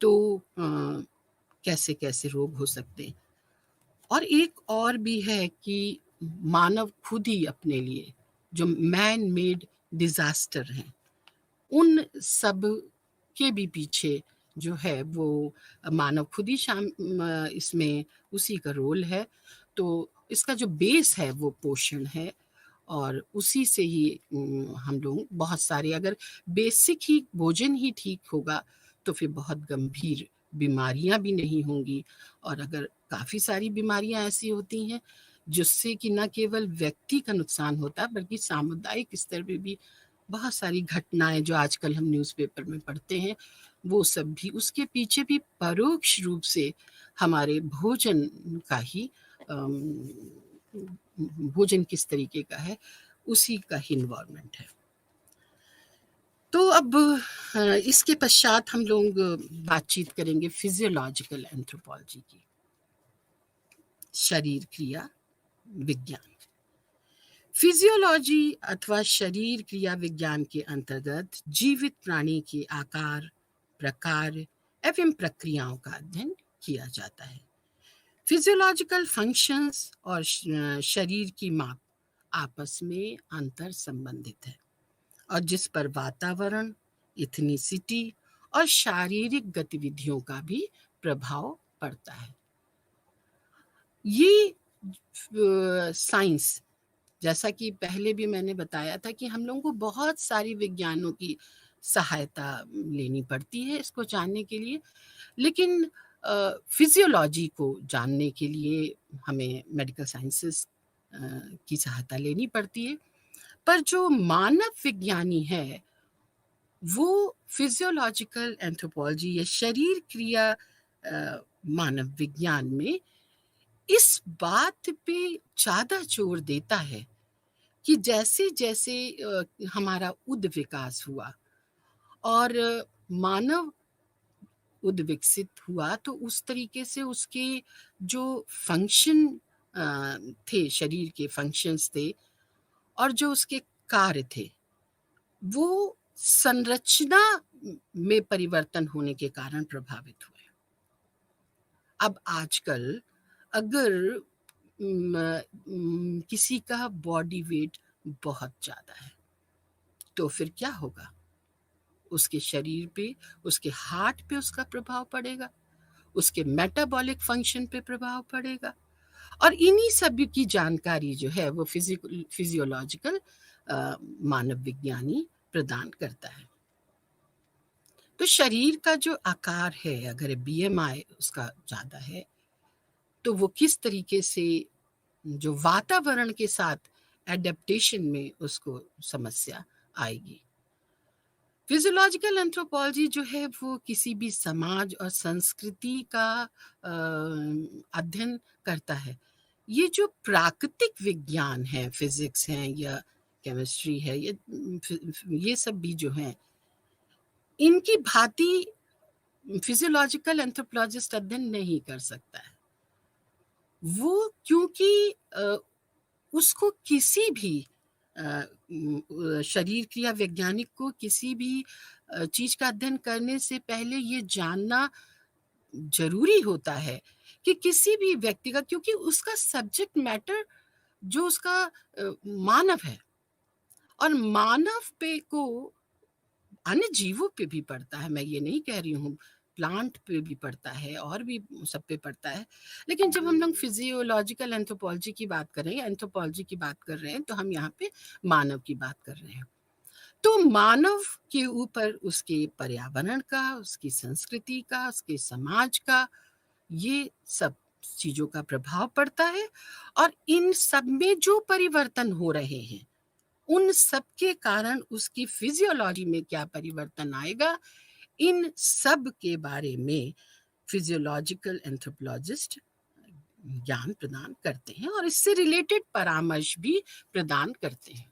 तो कैसे-कैसे रोग हो सकते हैं। और एक और भी है कि मानव खुद ही अपने लिए जो मैन मेड डिज़ास्टर हैं, उन सब के भी पीछे जो है वो मानव खुद ही इसमें उसी का रोल है। तो इसका जो बेस है वो पोषण है, और उसी से ही हम लोग बहुत सारे, अगर बेसिक ही भोजन ही ठीक होगा तो फिर बहुत गंभीर बीमारियां भी नहीं होंगी। और अगर काफ़ी सारी बीमारियां ऐसी होती हैं जिससे कि न केवल व्यक्ति का नुकसान होता है बल्कि सामुदायिक स्तर पे भी बहुत सारी घटनाएं जो आजकल हम न्यूज़पेपर में पढ़ते हैं, वो सब भी उसके पीछे भी परोक्ष रूप से हमारे भोजन का ही भोजन किस तरीके का है उसी का ही इन्वॉल्वमेंट है। तो अब इसके पश्चात हम लोग बातचीत करेंगे फिजियोलॉजिकल एंथ्रोपोलॉजी की, शरीर क्रिया विज्ञान। फिजियोलॉजी अथवा शरीर क्रिया विज्ञान के अंतर्गत जीवित प्राणी के आकार, प्रकार एवं प्रक्रियाओं का अध्ययन किया जाता है। फिजियोलॉजिकल फंक्शंस और शरीर की माप आपस में अंतर संबंधित है, और जिस पर वातावरण, इथनिसिटी और शारीरिक गतिविधियों का भी प्रभाव पड़ता है। ये साइंस, जैसा कि पहले भी मैंने बताया था कि हम लोगों को बहुत सारी विज्ञानों की सहायता लेनी पड़ती है इसको जानने के लिए, लेकिन फिजियोलॉजी को जानने के लिए हमें मेडिकल साइंसेस की सहायता लेनी पड़ती है। पर जो मानव विज्ञानी है वो फिजियोलॉजिकल एंथ्रोपोलॉजी या शरीर क्रिया मानव विज्ञान में इस बात पे ज़्यादा जोर देता है कि जैसे-जैसे हमारा उद विकास हुआ और मानव उद विकसित हुआ, तो उस तरीके से उसके जो फंक्शन थे, शरीर के फंक्शंस थे और जो उसके कार्य थे, वो संरचना में परिवर्तन होने के कारण प्रभावित हुए। अब आजकल अगर किसी का बॉडी वेट बहुत ज़्यादा है, तो फिर क्या होगा? उसके शरीर पे, उसके हार्ट पे उसका प्रभाव पड़ेगा, उसके मेटाबॉलिक फंक्शन पे प्रभाव पड़ेगा, और इन्हीं सब की जानकारी जो है वो फिजियोलॉजिकल मानव विज्ञानी प्रदान करता है। तो शरीर का जो आकार है, अगर बीएमआई उसका ज़्यादा है, तो वो किस तरीके से जो वातावरण के साथ एडेप्टेशन में उसको समस्या आएगी। फिजियोलॉजिकल एंथ्रोपोलॉजी जो है वो किसी भी समाज और संस्कृति का अध्ययन करता है। ये जो प्राकृतिक विज्ञान है, फिजिक्स है या केमिस्ट्री है, ये सब भी जो हैं, इनकी भांति फिजियोलॉजिकल एंथ्रोपोलॉजिस्ट अध्ययन नहीं कर सकता है। वो क्योंकि उसको किसी भी शरीर क्रिया वैज्ञानिक को किसी भी चीज़ का अध्ययन करने से पहले ये जानना ज़रूरी होता है कि किसी भी व्यक्ति का, क्योंकि उसका सब्जेक्ट मैटर जो उसका मानव है, और मानव पे को अन्य जीवों पे भी पड़ता है। मैं ये नहीं कह रही हूँ प्लांट पे भी पड़ता है और भी सब पे पड़ता है। लेकिन जब हम लोग फिजियोलॉजिकल एंथ्रोपोलॉजी की बात कर रहे हैं, एंथ्रोपोलॉजी की बात कर रहे हैं, तो हम यहाँ पे मानव की बात कर रहे हैं। तो मानव के ऊपर उसके पर्यावरण का, उसकी संस्कृति का, उसके समाज का, ये सब चीजों का प्रभाव पड़ता है। और इन सब में जो परिवर्तन हो रहे हैं, उन सब के कारण उसकी फिजियोलॉजी में क्या परिवर्तन आएगा, इन सब के बारे में फिजियोलॉजिकल एंथ्रोपोलॉजिस्ट ज्ञान प्रदान करते हैं और इससे रिलेटेड परामर्श भी प्रदान करते हैं।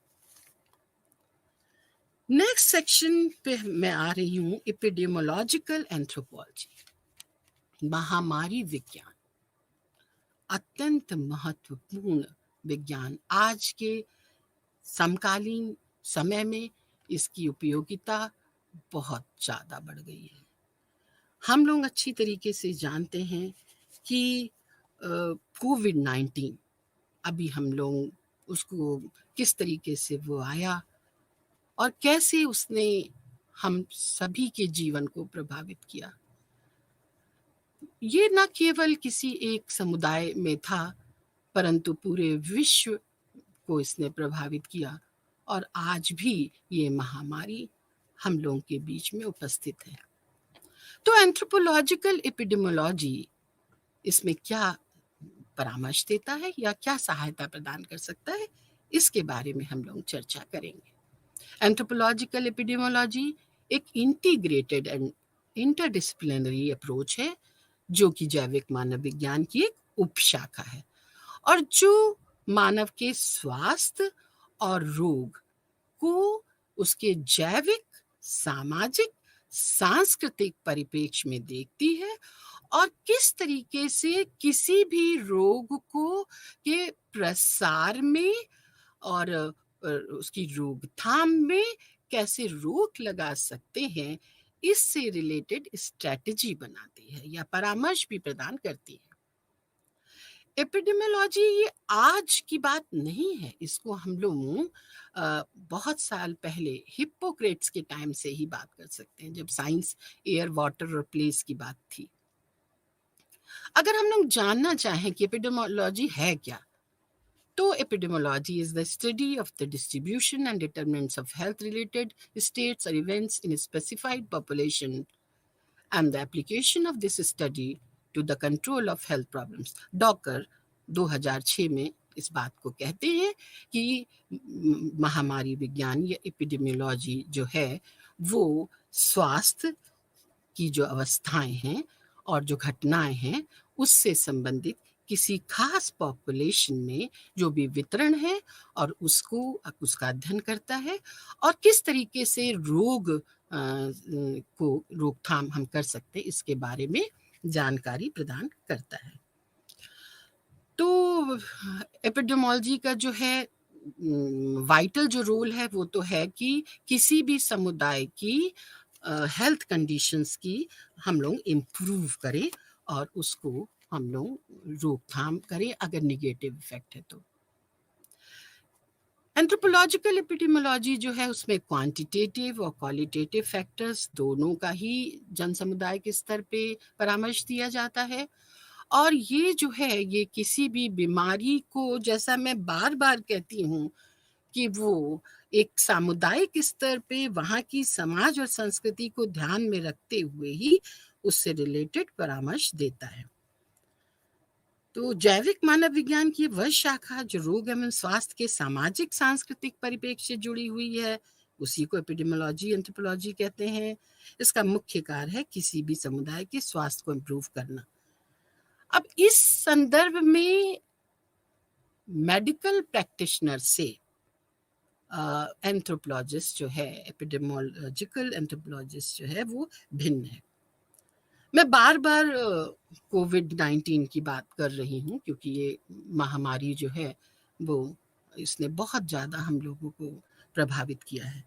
नेक्स्ट सेक्शन पे मैं आ रही हूँ, एपिडेमियोलॉजिकल एंथ्रोपोलॉजी, महामारी विज्ञान। अत्यंत महत्वपूर्ण विज्ञान। आज के समकालीन समय में इसकी उपयोगिता बहुत ज़्यादा बढ़ गई है। हम लोग अच्छी तरीके से जानते हैं कि कोविड-19 अभी हम लोग उसको किस तरीके से वो आया और कैसे उसने हम सभी के जीवन को प्रभावित किया। ये न केवल किसी एक समुदाय में था, परंतु पूरे विश्व को इसने प्रभावित किया और आज भी ये महामारी हम लोगों के बीच में उपस्थित है। तो एंथ्रोपोलॉजिकल एपिडेमियोलॉजी इसमें क्या परामर्श देता है या क्या सहायता प्रदान कर सकता है, इसके बारे में हम लोग चर्चा करेंगे। एंथ्रोपोलॉजिकल एपिडेमियोलॉजी एक इंटीग्रेटेड एंड इंटरडिसिप्लिनरी अप्रोच है जो कि जैविक मानव विज्ञान की एक उपशाखा है और जो मानव के स्वास्थ्य और रोग को उसके जैविक, सामाजिक, सांस्कृतिक परिप्रेक्ष्य में देखती है और किस तरीके से किसी भी रोग को के प्रसार में और उसकी रोकथाम में कैसे रोक लगा सकते हैं, इससे रिलेटेड स्ट्रेटजी बनाती है या परामर्श भी प्रदान करती है। एपिडेमियोलॉजी ये आज की बात नहीं है, इसको हम लोग बहुत साल पहले हिप्पोक्रेट्स के टाइम से ही बात कर सकते हैं, जब साइंस एयर, वाटर और प्लेस की बात थी। अगर हम लोग जानना चाहें कि एपिडेमियोलॉजी है क्या, तो epidemiology is the study of the distribution and determinants of health-related states or events in a specified population and the application of this study to the control of health problems. Docker 2006 में इस बात को कहते हैं कि महामारी विज्ञान या एपिडेमियोलॉजी जो है वो स्वास्थ्य की जो अवस्थाएं हैं और जो घटनाएं हैं उससे संबंधित किसी खास पॉपुलेशन में जो भी वितरण है और उसका अध्ययन करता है और किस तरीके से रोग को रोकथाम हम कर सकते हैं, इसके बारे में जानकारी प्रदान करता है। तो एपिडेमियोलॉजी का जो है वाइटल जो रोल है वो तो है कि किसी भी समुदाय की हेल्थ कंडीशंस की हम लोग इम्प्रूव करें और उसको हम लोग रोकथाम करें अगर निगेटिव इफेक्ट है तो। एंथ्रोपोलॉजिकल एपिडेमियोलॉजी जो है उसमें क्वांटिटेटिव और क्वालिटेटिव फैक्टर्स दोनों का ही जन समुदाय के स्तर पे परामर्श दिया जाता है और ये जो है ये किसी भी बीमारी को, जैसा मैं बार बार कहती हूँ कि वो एक सामुदायिक स्तर पे वहाँ की समाज और संस्कृति को ध्यान में रखते हुए ही उससे रिलेटेड परामर्श देता है। तो जैविक मानव विज्ञान की वह शाखा जो रोग एवं स्वास्थ्य के सामाजिक सांस्कृतिक परिप्रेक्ष्य से जुड़ी हुई है उसी को एपिडेमियोलॉजी एंथ्रोपोलॉजी कहते हैं। इसका मुख्य कार्य है किसी भी समुदाय के स्वास्थ्य को इम्प्रूव करना। अब इस संदर्भ में मेडिकल प्रैक्टिशनर से एंथ्रोपोलॉजिस्ट जो है, एपिडेमियोलॉजिकल एंथ्रोपोलॉजिस्ट जो है वो भिन्न है। मैं बार बार कोविड-19 की बात कर रही हूँ क्योंकि ये महामारी जो है वो इसने बहुत ज़्यादा हम लोगों को प्रभावित किया है।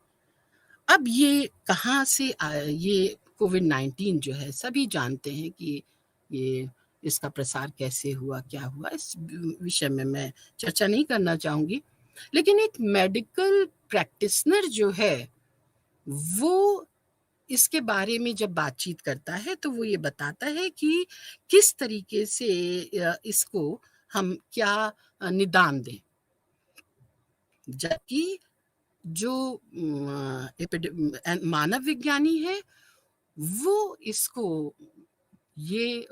अब ये कहाँ से ये कोविड-19 जो है सभी जानते हैं कि ये इसका प्रसार कैसे हुआ, क्या हुआ, इस विषय में मैं चर्चा नहीं करना चाहूँगी। लेकिन एक मेडिकल प्रैक्टिशनर जो है वो इसके बारे में जब बातचीत करता है तो वो ये बताता है कि किस तरीके से इसको हम क्या निदान दें। जबकि जो मानव विज्ञानी है वो इसको ये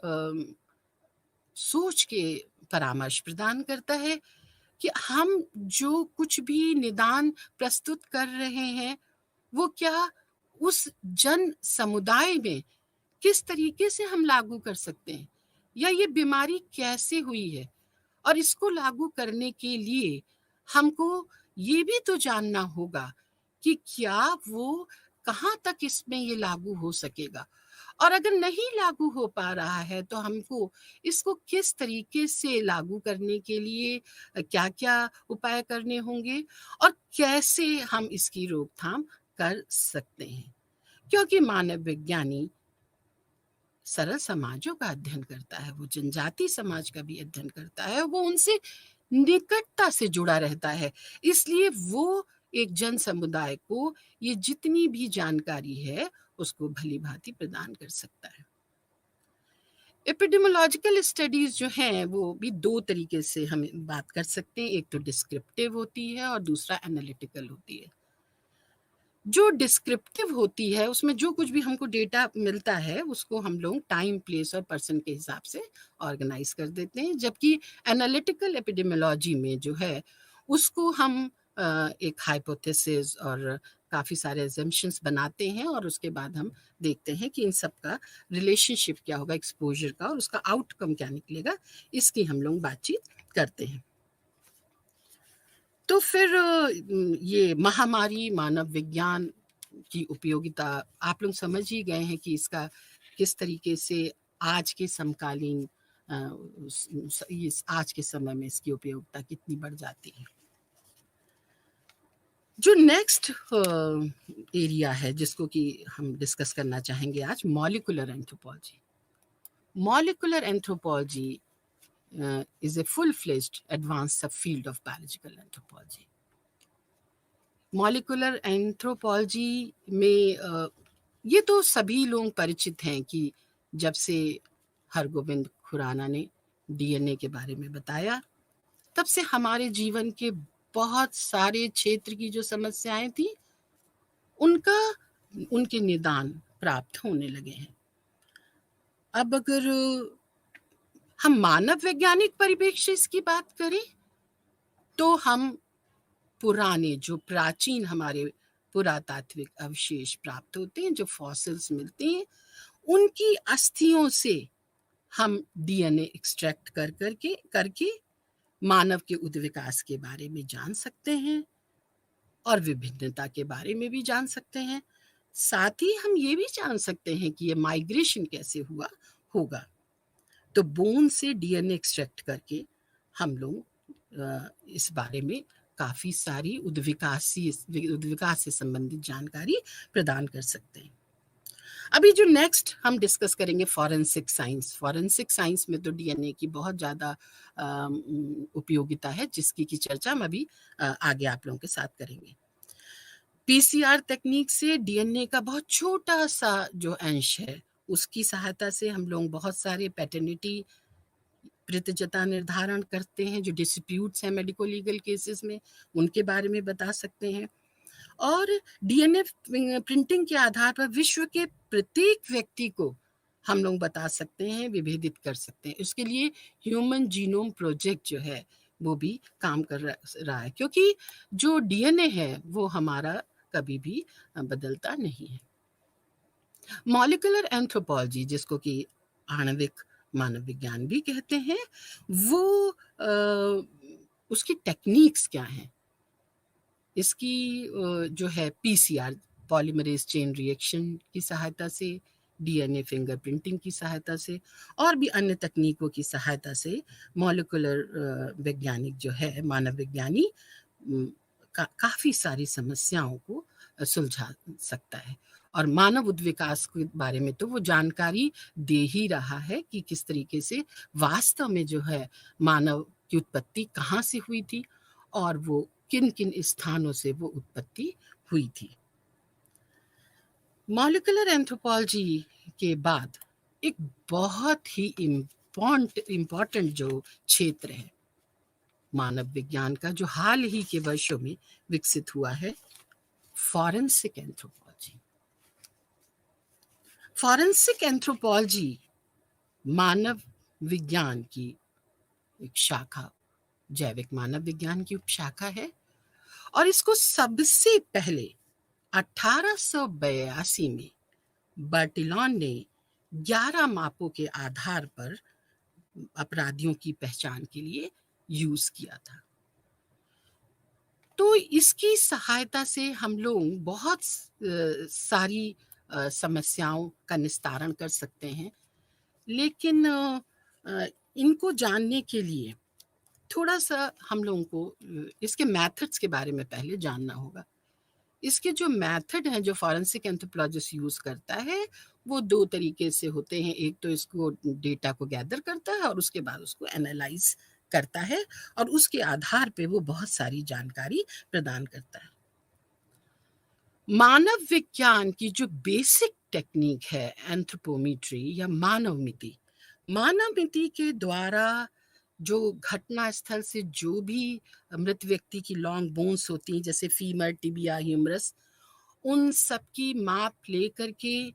सोच के परामर्श प्रदान करता है कि हम जो कुछ भी निदान प्रस्तुत कर रहे हैं वो क्या उस जन समुदाय में किस तरीके से हम लागू कर सकते हैं, या ये बीमारी कैसे हुई है, और इसको लागू करने के लिए हमको ये भी तो जानना होगा कि क्या वो कहाँ तक इसमें ये लागू हो सकेगा, और अगर नहीं लागू हो पा रहा है तो हमको इसको किस तरीके से लागू करने के लिए क्या क्या उपाय करने होंगे, और कैसे हम इसकी रोकथाम कर सकते हैं। क्योंकि मानव विज्ञानी सरल समाजों का अध्ययन करता है, वो जनजाति समाज का भी अध्ययन करता है, वो उनसे निकटता से जुड़ा रहता है, इसलिए वो एक जन समुदाय को ये जितनी भी जानकारी है उसको भली भांति प्रदान कर सकता है। एपिडेमियोलॉजिकल स्टडीज जो हैं वो भी दो तरीके से हम बात कर सकते हैं, एक तो डिस्क्रिप्टिव होती है और दूसरा एनालिटिकल होती है। जो डिस्क्रिप्टिव होती है उसमें जो कुछ भी हमको डेटा मिलता है उसको हम लोग टाइम, प्लेस और पर्सन के हिसाब से ऑर्गेनाइज कर देते हैं, जबकि एनालिटिकल एपिडेमियोलॉजी में जो है उसको हम एक हाइपोथेसिस और काफ़ी सारे अजम्पशंस बनाते हैं और उसके बाद हम देखते हैं कि इन सब का रिलेशनशिप क्या होगा एक्सपोजर का और उसका आउटकम क्या निकलेगा, इसकी हम लोग बातचीत करते हैं। तो फिर ये महामारी मानव विज्ञान की उपयोगिता आप लोग समझ ही गए हैं कि इसका किस तरीके से आज के समकालीन आज के समय में इसकी उपयोगिता कितनी बढ़ जाती है। जो नेक्स्ट एरिया है जिसको कि हम डिस्कस करना चाहेंगे आज, molecular anthropology. Molecular anthropology is a full-fledged advanced subfield of biological anthropology. Molecular anthropology में ये तो सभी लोग परिचित हैं कि जब से हरगोविंद खुराना ने डीएनए के बारे में बताया तब से हमारे जीवन के बहुत सारे क्षेत्र की जो समस्याएं थी उनके निदान प्राप्त होने लगे हैं। अब अगर हम मानव वैज्ञानिक परिप्रेक्ष्य इसकी बात करें तो हम पुराने जो प्राचीन हमारे पुरातात्विक अवशेष प्राप्त होते हैं, जो फॉसिल्स मिलते हैं, उनकी अस्थियों से हम डीएनए एक्सट्रैक्ट करके मानव के उद्विकास के बारे में जान सकते हैं और विभिन्नता के बारे में भी जान सकते हैं। साथ ही हम ये भी जान सकते हैं कि ये माइग्रेशन कैसे हुआ होगा। तो बोन से डीएनए एक्सट्रैक्ट करके हम लोग इस बारे में काफ़ी सारी उद्विकास से संबंधित जानकारी प्रदान कर सकते हैं। अभी जो नेक्स्ट हम डिस्कस करेंगे फॉरेंसिक साइंस। फॉरेंसिक साइंस में तो डीएनए की बहुत ज़्यादा उपयोगिता है जिसकी की चर्चा हम अभी आगे आप लोगों के साथ करेंगे। पीसीआर तकनीक से डीएनए का बहुत छोटा सा जो अंश है उसकी सहायता से हम लोग बहुत सारे पैटर्निटी प्रतिजता निर्धारण करते हैं, जो डिस्प्यूट्स हैं मेडिको लीगल केसेस में उनके बारे में बता सकते हैं, और डीएनए प्रिंटिंग के आधार पर विश्व के प्रत्येक व्यक्ति को हम लोग बता सकते हैं, विभेदित कर सकते हैं। उसके लिए ह्यूमन जीनोम प्रोजेक्ट जो है वो भी काम कर रहा है, क्योंकि जो डीएनए है वो हमारा कभी भी बदलता नहीं है। मॉलिक्यूलर एंथ्रोपोलॉजी, जिसको कि आणविक मानव विज्ञान भी कहते हैं, वो उसकी टेक्निक्स क्या हैं, इसकी जो है पीसीआर पॉलीमरेज चेन रिएक्शन की सहायता से, डीएनए फिंगरप्रिंटिंग की सहायता से और भी अन्य तकनीकों की सहायता से मॉलिक्यूलर वैज्ञानिक जो है मानव विज्ञानी काफ़ी सारी समस्याओं को सुलझा सकता है। और मानव उद्विकास के बारे में तो वो जानकारी दे ही रहा है कि किस तरीके से वास्तव में जो है मानव की उत्पत्ति कहाँ से हुई थी और वो किन किन स्थानों से वो उत्पत्ति हुई थी। मॉलिक्यूलर एंथ्रोपोलॉजी के बाद एक बहुत ही इम्पॉर्टेंट जो क्षेत्र है मानव विज्ञान का, जो हाल ही के वर्षों में विकसित हुआ है, फॉरेंसिक एंथ्रोपोलॉजी। फॉरेंसिक एंथ्रोपोलॉजी मानव विज्ञान की एक शाखा, जैविक मानव विज्ञान की उपशाखा है, और इसको सबसे पहले 1882 में बर्टिलॉन ने 11 मापों के आधार पर अपराधियों की पहचान के लिए यूज किया था। तो इसकी सहायता से हम लोग बहुत सारी समस्याओं का निस्तारण कर सकते हैं, लेकिन इनको जानने के लिए थोड़ा सा हम लोगों को इसके मेथड्स के बारे में पहले जानना होगा। इसके जो मेथड हैं जो फॉरेंसिक एंथ्रोपोलॉजिस्ट यूज करता है, वो दो तरीके से होते हैं। एक तो इसको डेटा को गैदर करता है और उसके बाद उसको एनालाइज करता है, और उसके आधार पे वो बहुत सारी जानकारी प्रदान करता है। मानव विज्ञान की जो बेसिक टेक्निक है एंथ्रोपोमेट्री या मानव मिति के द्वारा जो घटना स्थल से जो भी मृत व्यक्ति की लॉन्ग बोन्स होती हैं, जैसे फीमर, टिबिया, ह्यूमरस, उन सब की माप ले करके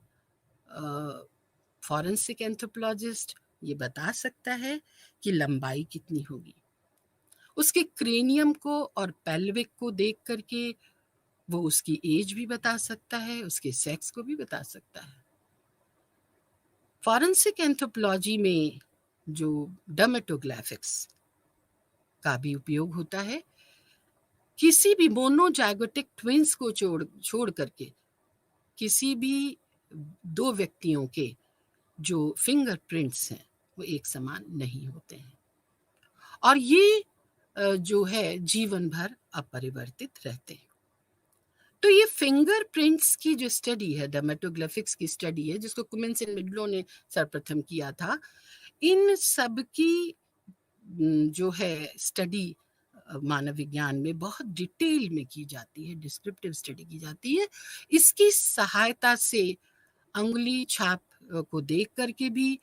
फॉरेंसिक एंथ्रोपोलॉजिस्ट ये बता सकता है कि लंबाई कितनी होगी। उसके क्रेनियम को और पेल्विक को देख करके वो उसकी एज भी बता सकता है, उसके सेक्स को भी बता सकता है। फॉरेंसिक एंथ्रोपोलॉजी में जो डर्मेटोग्राफिक्स का भी उपयोग होता है, किसी भी मोनोजाइगोटिक ट्विंस को छोड़ करके किसी भी दो व्यक्तियों के जो फिंगरप्रिंट्स हैं वो एक समान नहीं होते हैं, और ये जो है जीवन भर अपरिवर्तित रहते हैं। तो ये फिंगरप्रिंट्स की जो स्टडी है, डर्मेटोग्राफिक्स की स्टडी है, जिसको कुमिन्स एंड मिडलो ने सर्वप्रथम किया था, इन सब की जो है स्टडी मानव विज्ञान में बहुत डिटेल में की जाती है, डिस्क्रिप्टिव स्टडी की जाती है। इसकी सहायता से अंगुली छाप को देख करके भी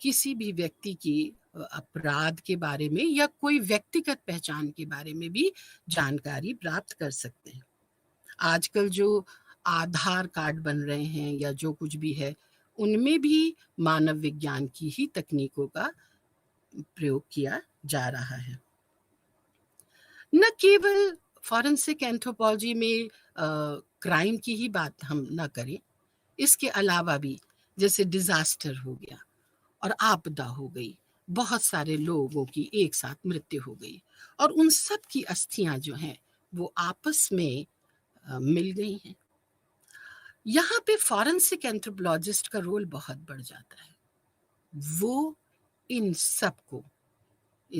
किसी भी व्यक्ति की अपराध के बारे में या कोई व्यक्तिगत पहचान के बारे में भी जानकारी प्राप्त कर सकते हैं। आजकल जो आधार कार्ड बन रहे हैं या जो कुछ भी है, उनमें भी मानव विज्ञान की ही तकनीकों का प्रयोग किया जा रहा है। न केवल फॉरेंसिक एंथ्रोपोलॉजी में क्राइम की ही बात हम न करें, इसके अलावा भी जैसे डिजास्टर हो गया और आपदा हो गई, बहुत सारे लोगों की एक साथ मृत्यु हो गई, और उन सब की अस्थियां जो हैं वो आपस में मिल गई हैं। यहाँ पे फॉरेंसिक एंथ्रोपोलॉजिस्ट का रोल बहुत बढ़ जाता है। वो इन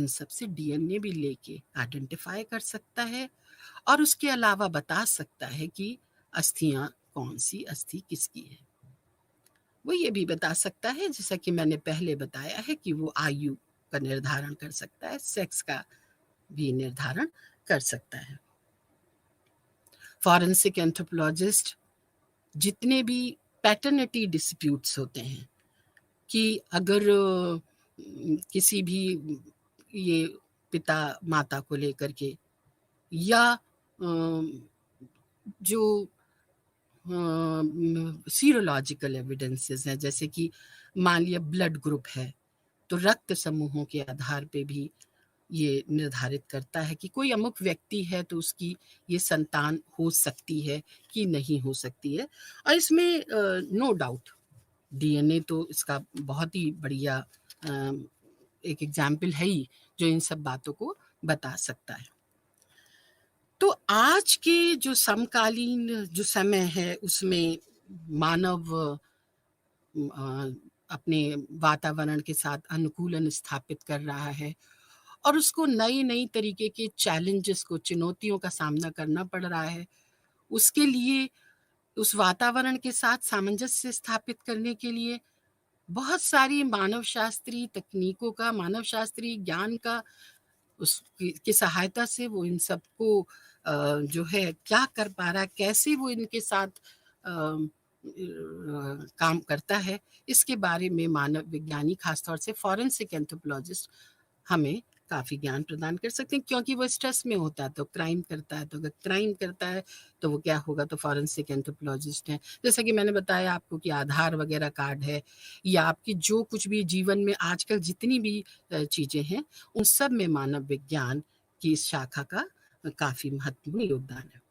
सब से डीएनए भी लेके आइडेंटिफाई कर सकता है, और उसके अलावा बता सकता है कि अस्थियां कौन सी अस्थि किसकी है। वो ये भी बता सकता है, जैसा कि मैंने पहले बताया है, कि वो आयु का निर्धारण कर सकता है, सेक्स का भी निर्धारण कर सकता है। फॉरेंसिक एंथ्रोपोलॉजिस्ट जितने भी पैटर्निटी डिस्प्यूट्स होते हैं, कि अगर किसी भी ये पिता माता को लेकर के, या जो सीरोलॉजिकल एविडेंसेस हैं, जैसे कि मान लिया ब्लड ग्रुप है, तो रक्त समूहों के आधार पे भी ये निर्धारित करता है कि कोई अमुक व्यक्ति है तो उसकी ये संतान हो सकती है कि नहीं हो सकती है। और इसमें नो डाउट डीएनए तो इसका बहुत ही बढ़िया एक एग्जाम्पल है ही, जो इन सब बातों को बता सकता है। तो आज के जो समकालीन जो समय है, उसमें मानव अपने वातावरण के साथ अनुकूलन स्थापित कर रहा है, और उसको नई नई तरीके के चैलेंजेस को, चुनौतियों का सामना करना पड़ रहा है। उसके लिए, उस वातावरण के साथ सामंजस्य स्थापित करने के लिए बहुत सारी मानव शास्त्रीय तकनीकों का, मानव शास्त्रीय ज्ञान का, उसकी सहायता से वो इन सबको जो है क्या कर पा रहा है, कैसे वो इनके साथ काम करता है, इसके बारे में मानव विज्ञानी, खासतौर से फॉरेंसिक एंथ्रोपोलॉजिस्ट, हमें काफ़ी ज्ञान प्रदान कर सकते हैं, क्योंकि वो स्ट्रेस में होता है तो क्राइम करता है, तो अगर क्राइम करता है तो वो क्या होगा, तो फॉरेंसिक एंथ्रोपोलॉजिस्ट हैं। जैसा कि मैंने बताया आपको कि आधार वगैरह कार्ड है, या आपकी जो कुछ भी जीवन में आजकल जितनी भी चीज़ें हैं, उन सब में मानव विज्ञान की इस शाखा का काफ़ी महत्वपूर्ण योगदान है।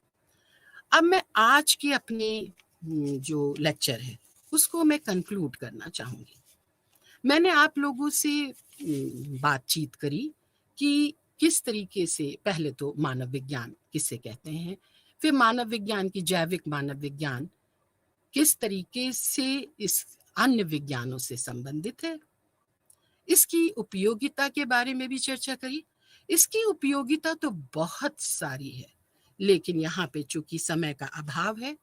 अब मैं आज के अपने जो लेक्चर है उसको मैं कंक्लूड करना चाहूँगी। मैंने आप लोगों से बातचीत करी कि किस तरीके से, पहले तो मानव विज्ञान किसे कहते हैं, फिर मानव विज्ञान की जैविक मानव विज्ञान किस तरीके से इस अन्य विज्ञानों से संबंधित है, इसकी उपयोगिता के बारे में भी चर्चा करी। इसकी उपयोगिता तो बहुत सारी है, लेकिन यहाँ पे चूंकि समय का अभाव है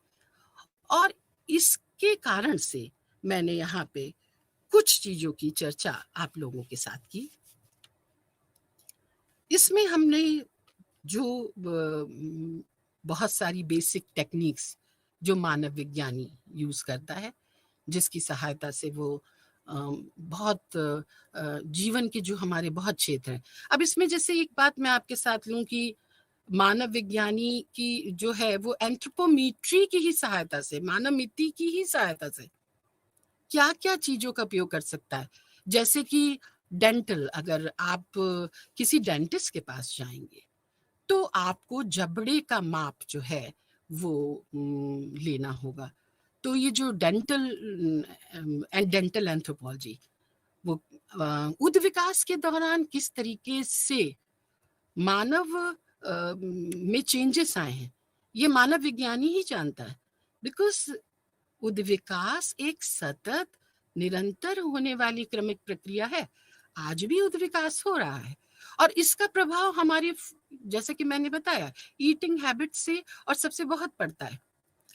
और इसके कारण से मैंने यहाँ पे कुछ चीजों की चर्चा आप लोगों के साथ की। इसमें हमने जो बहुत सारी बेसिक टेक्निक्स जो मानव विज्ञानी यूज करता है, जिसकी सहायता से वो बहुत जीवन के जो हमारे बहुत क्षेत्र हैं। अब इसमें जैसे एक बात मैं आपके साथ लूं कि मानव विज्ञानी की जो है वो एंथ्रोपोमेट्री की ही सहायता से, मानव मिति की ही सहायता से क्या क्या चीजों का उपयोग कर सकता है। जैसे कि डेंटल, अगर आप किसी डेंटिस्ट के पास जाएंगे तो आपको जबड़े का माप जो है वो लेना होगा। तो ये जो डेंटल एंथ्रोपोलॉजी, वो उद विकास के दौरान किस तरीके से मानव में चेंजेस आए हैं, ये मानव विज्ञानी ही जानता है। बिकॉज उद्विकास एक सतत निरंतर होने वाली क्रमिक प्रक्रिया है। आज भी उद्विकास हो रहा है और इसका प्रभाव हमारे, जैसे कि मैंने बताया, ईटिंग हैबिट से और सबसे बहुत पड़ता है।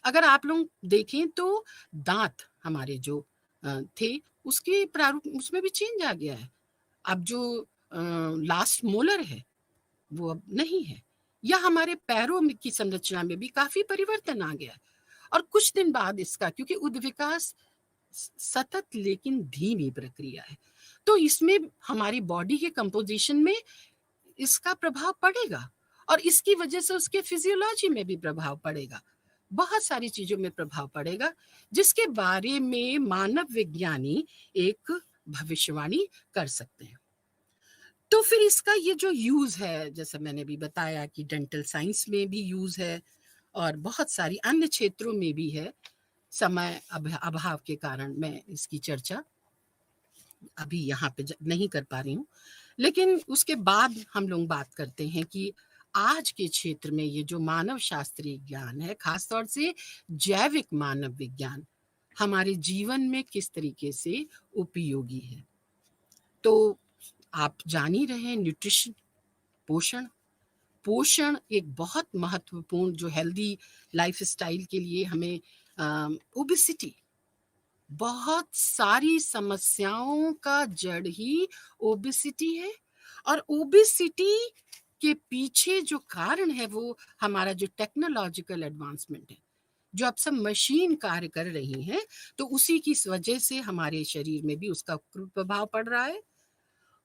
अगर आप लोग देखें तो दांत हमारे जो थे उसके प्रारूप उसमें भी चेंज आ गया है। अब जो लास्ट मोलर है वो अब नहीं है, या हमारे पैरों की संरचना में भी काफी परिवर्तन आ गया है। और कुछ दिन बाद इसका, क्योंकि उद्विकास सतत लेकिन धीमी प्रक्रिया है, तो इसमें हमारी बॉडी के कंपोजिशन में इसका प्रभाव पड़ेगा और इसकी वजह से उसके फिजियोलॉजी में भी प्रभाव पड़ेगा, बहुत सारी चीजों में प्रभाव पड़ेगा, जिसके बारे में मानव विज्ञानी एक भविष्यवाणी कर सकते हैं। तो फिर इसका ये जो यूज है, जैसे मैंने भी बताया कि डेंटल साइंस में भी यूज है और बहुत सारी अन्य क्षेत्रों में भी है। समय अभाव के कारण मैं इसकी चर्चा अभी यहाँ पे नहीं कर पा रही हूँ, लेकिन उसके बाद हम लोग बात करते हैं कि आज के क्षेत्र में ये जो मानव शास्त्रीय ज्ञान है, खासतौर से जैविक मानव विज्ञान, हमारे जीवन में किस तरीके से उपयोगी है। तो आप जान ही रहे हैं, न्यूट्रिशन, पोषण, पोषण एक बहुत महत्वपूर्ण, जो हेल्दी लाइफस्टाइल के लिए हमें, ओबेसिटी, बहुत सारी समस्याओं का जड़ ही ओबेसिटी है। और ओबेसिटी के पीछे जो कारण है वो हमारा जो टेक्नोलॉजिकल एडवांसमेंट है, जो अब सब मशीन कार्य कर रही हैं, तो उसी की वजह से हमारे शरीर में भी उसका प्रभाव पड़ रहा है।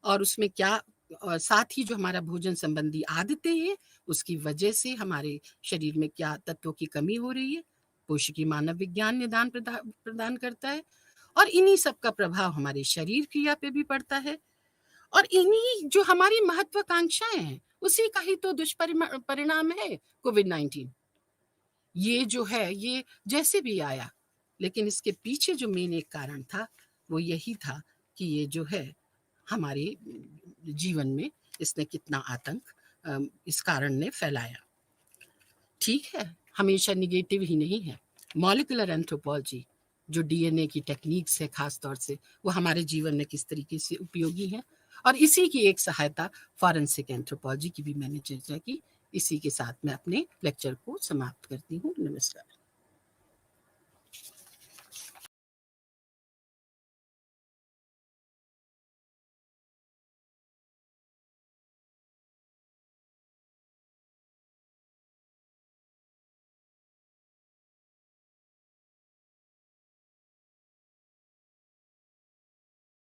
और उसमें क्या, साथ ही जो हमारा भोजन संबंधी आदतें हैं, उसकी वजह से हमारे शरीर में क्या तत्वों की कमी हो रही है, पोषकीय मानव विज्ञान निदान प्रदान करता है। और इन्हीं सब का प्रभाव हमारे शरीर क्रिया पे भी पड़ता है। और इन्हीं जो हमारी महत्वाकांक्षाएं हैं, उसी का ही तो दुष्परिणाम है कोविड-19। ये जो है, ये जैसे भी आया, लेकिन इसके पीछे जो मेन एक कारण था वो यही था कि ये जो है हमारे जीवन में इसने कितना आतंक इस कारण ने फैलाया। ठीक है, हमेशा निगेटिव ही नहीं है। मॉलिक्यूलर एंथ्रोपोलॉजी, जो डीएनए की टेक्निक्स है खास तौर से, वो हमारे जीवन में किस तरीके से उपयोगी है, और इसी की एक सहायता फॉरेंसिक एंथ्रोपोलॉजी की भी मैंने चर्चा की। इसी के साथ मैं अपने लेक्चर को समाप्त करती हूँ। नमस्कार।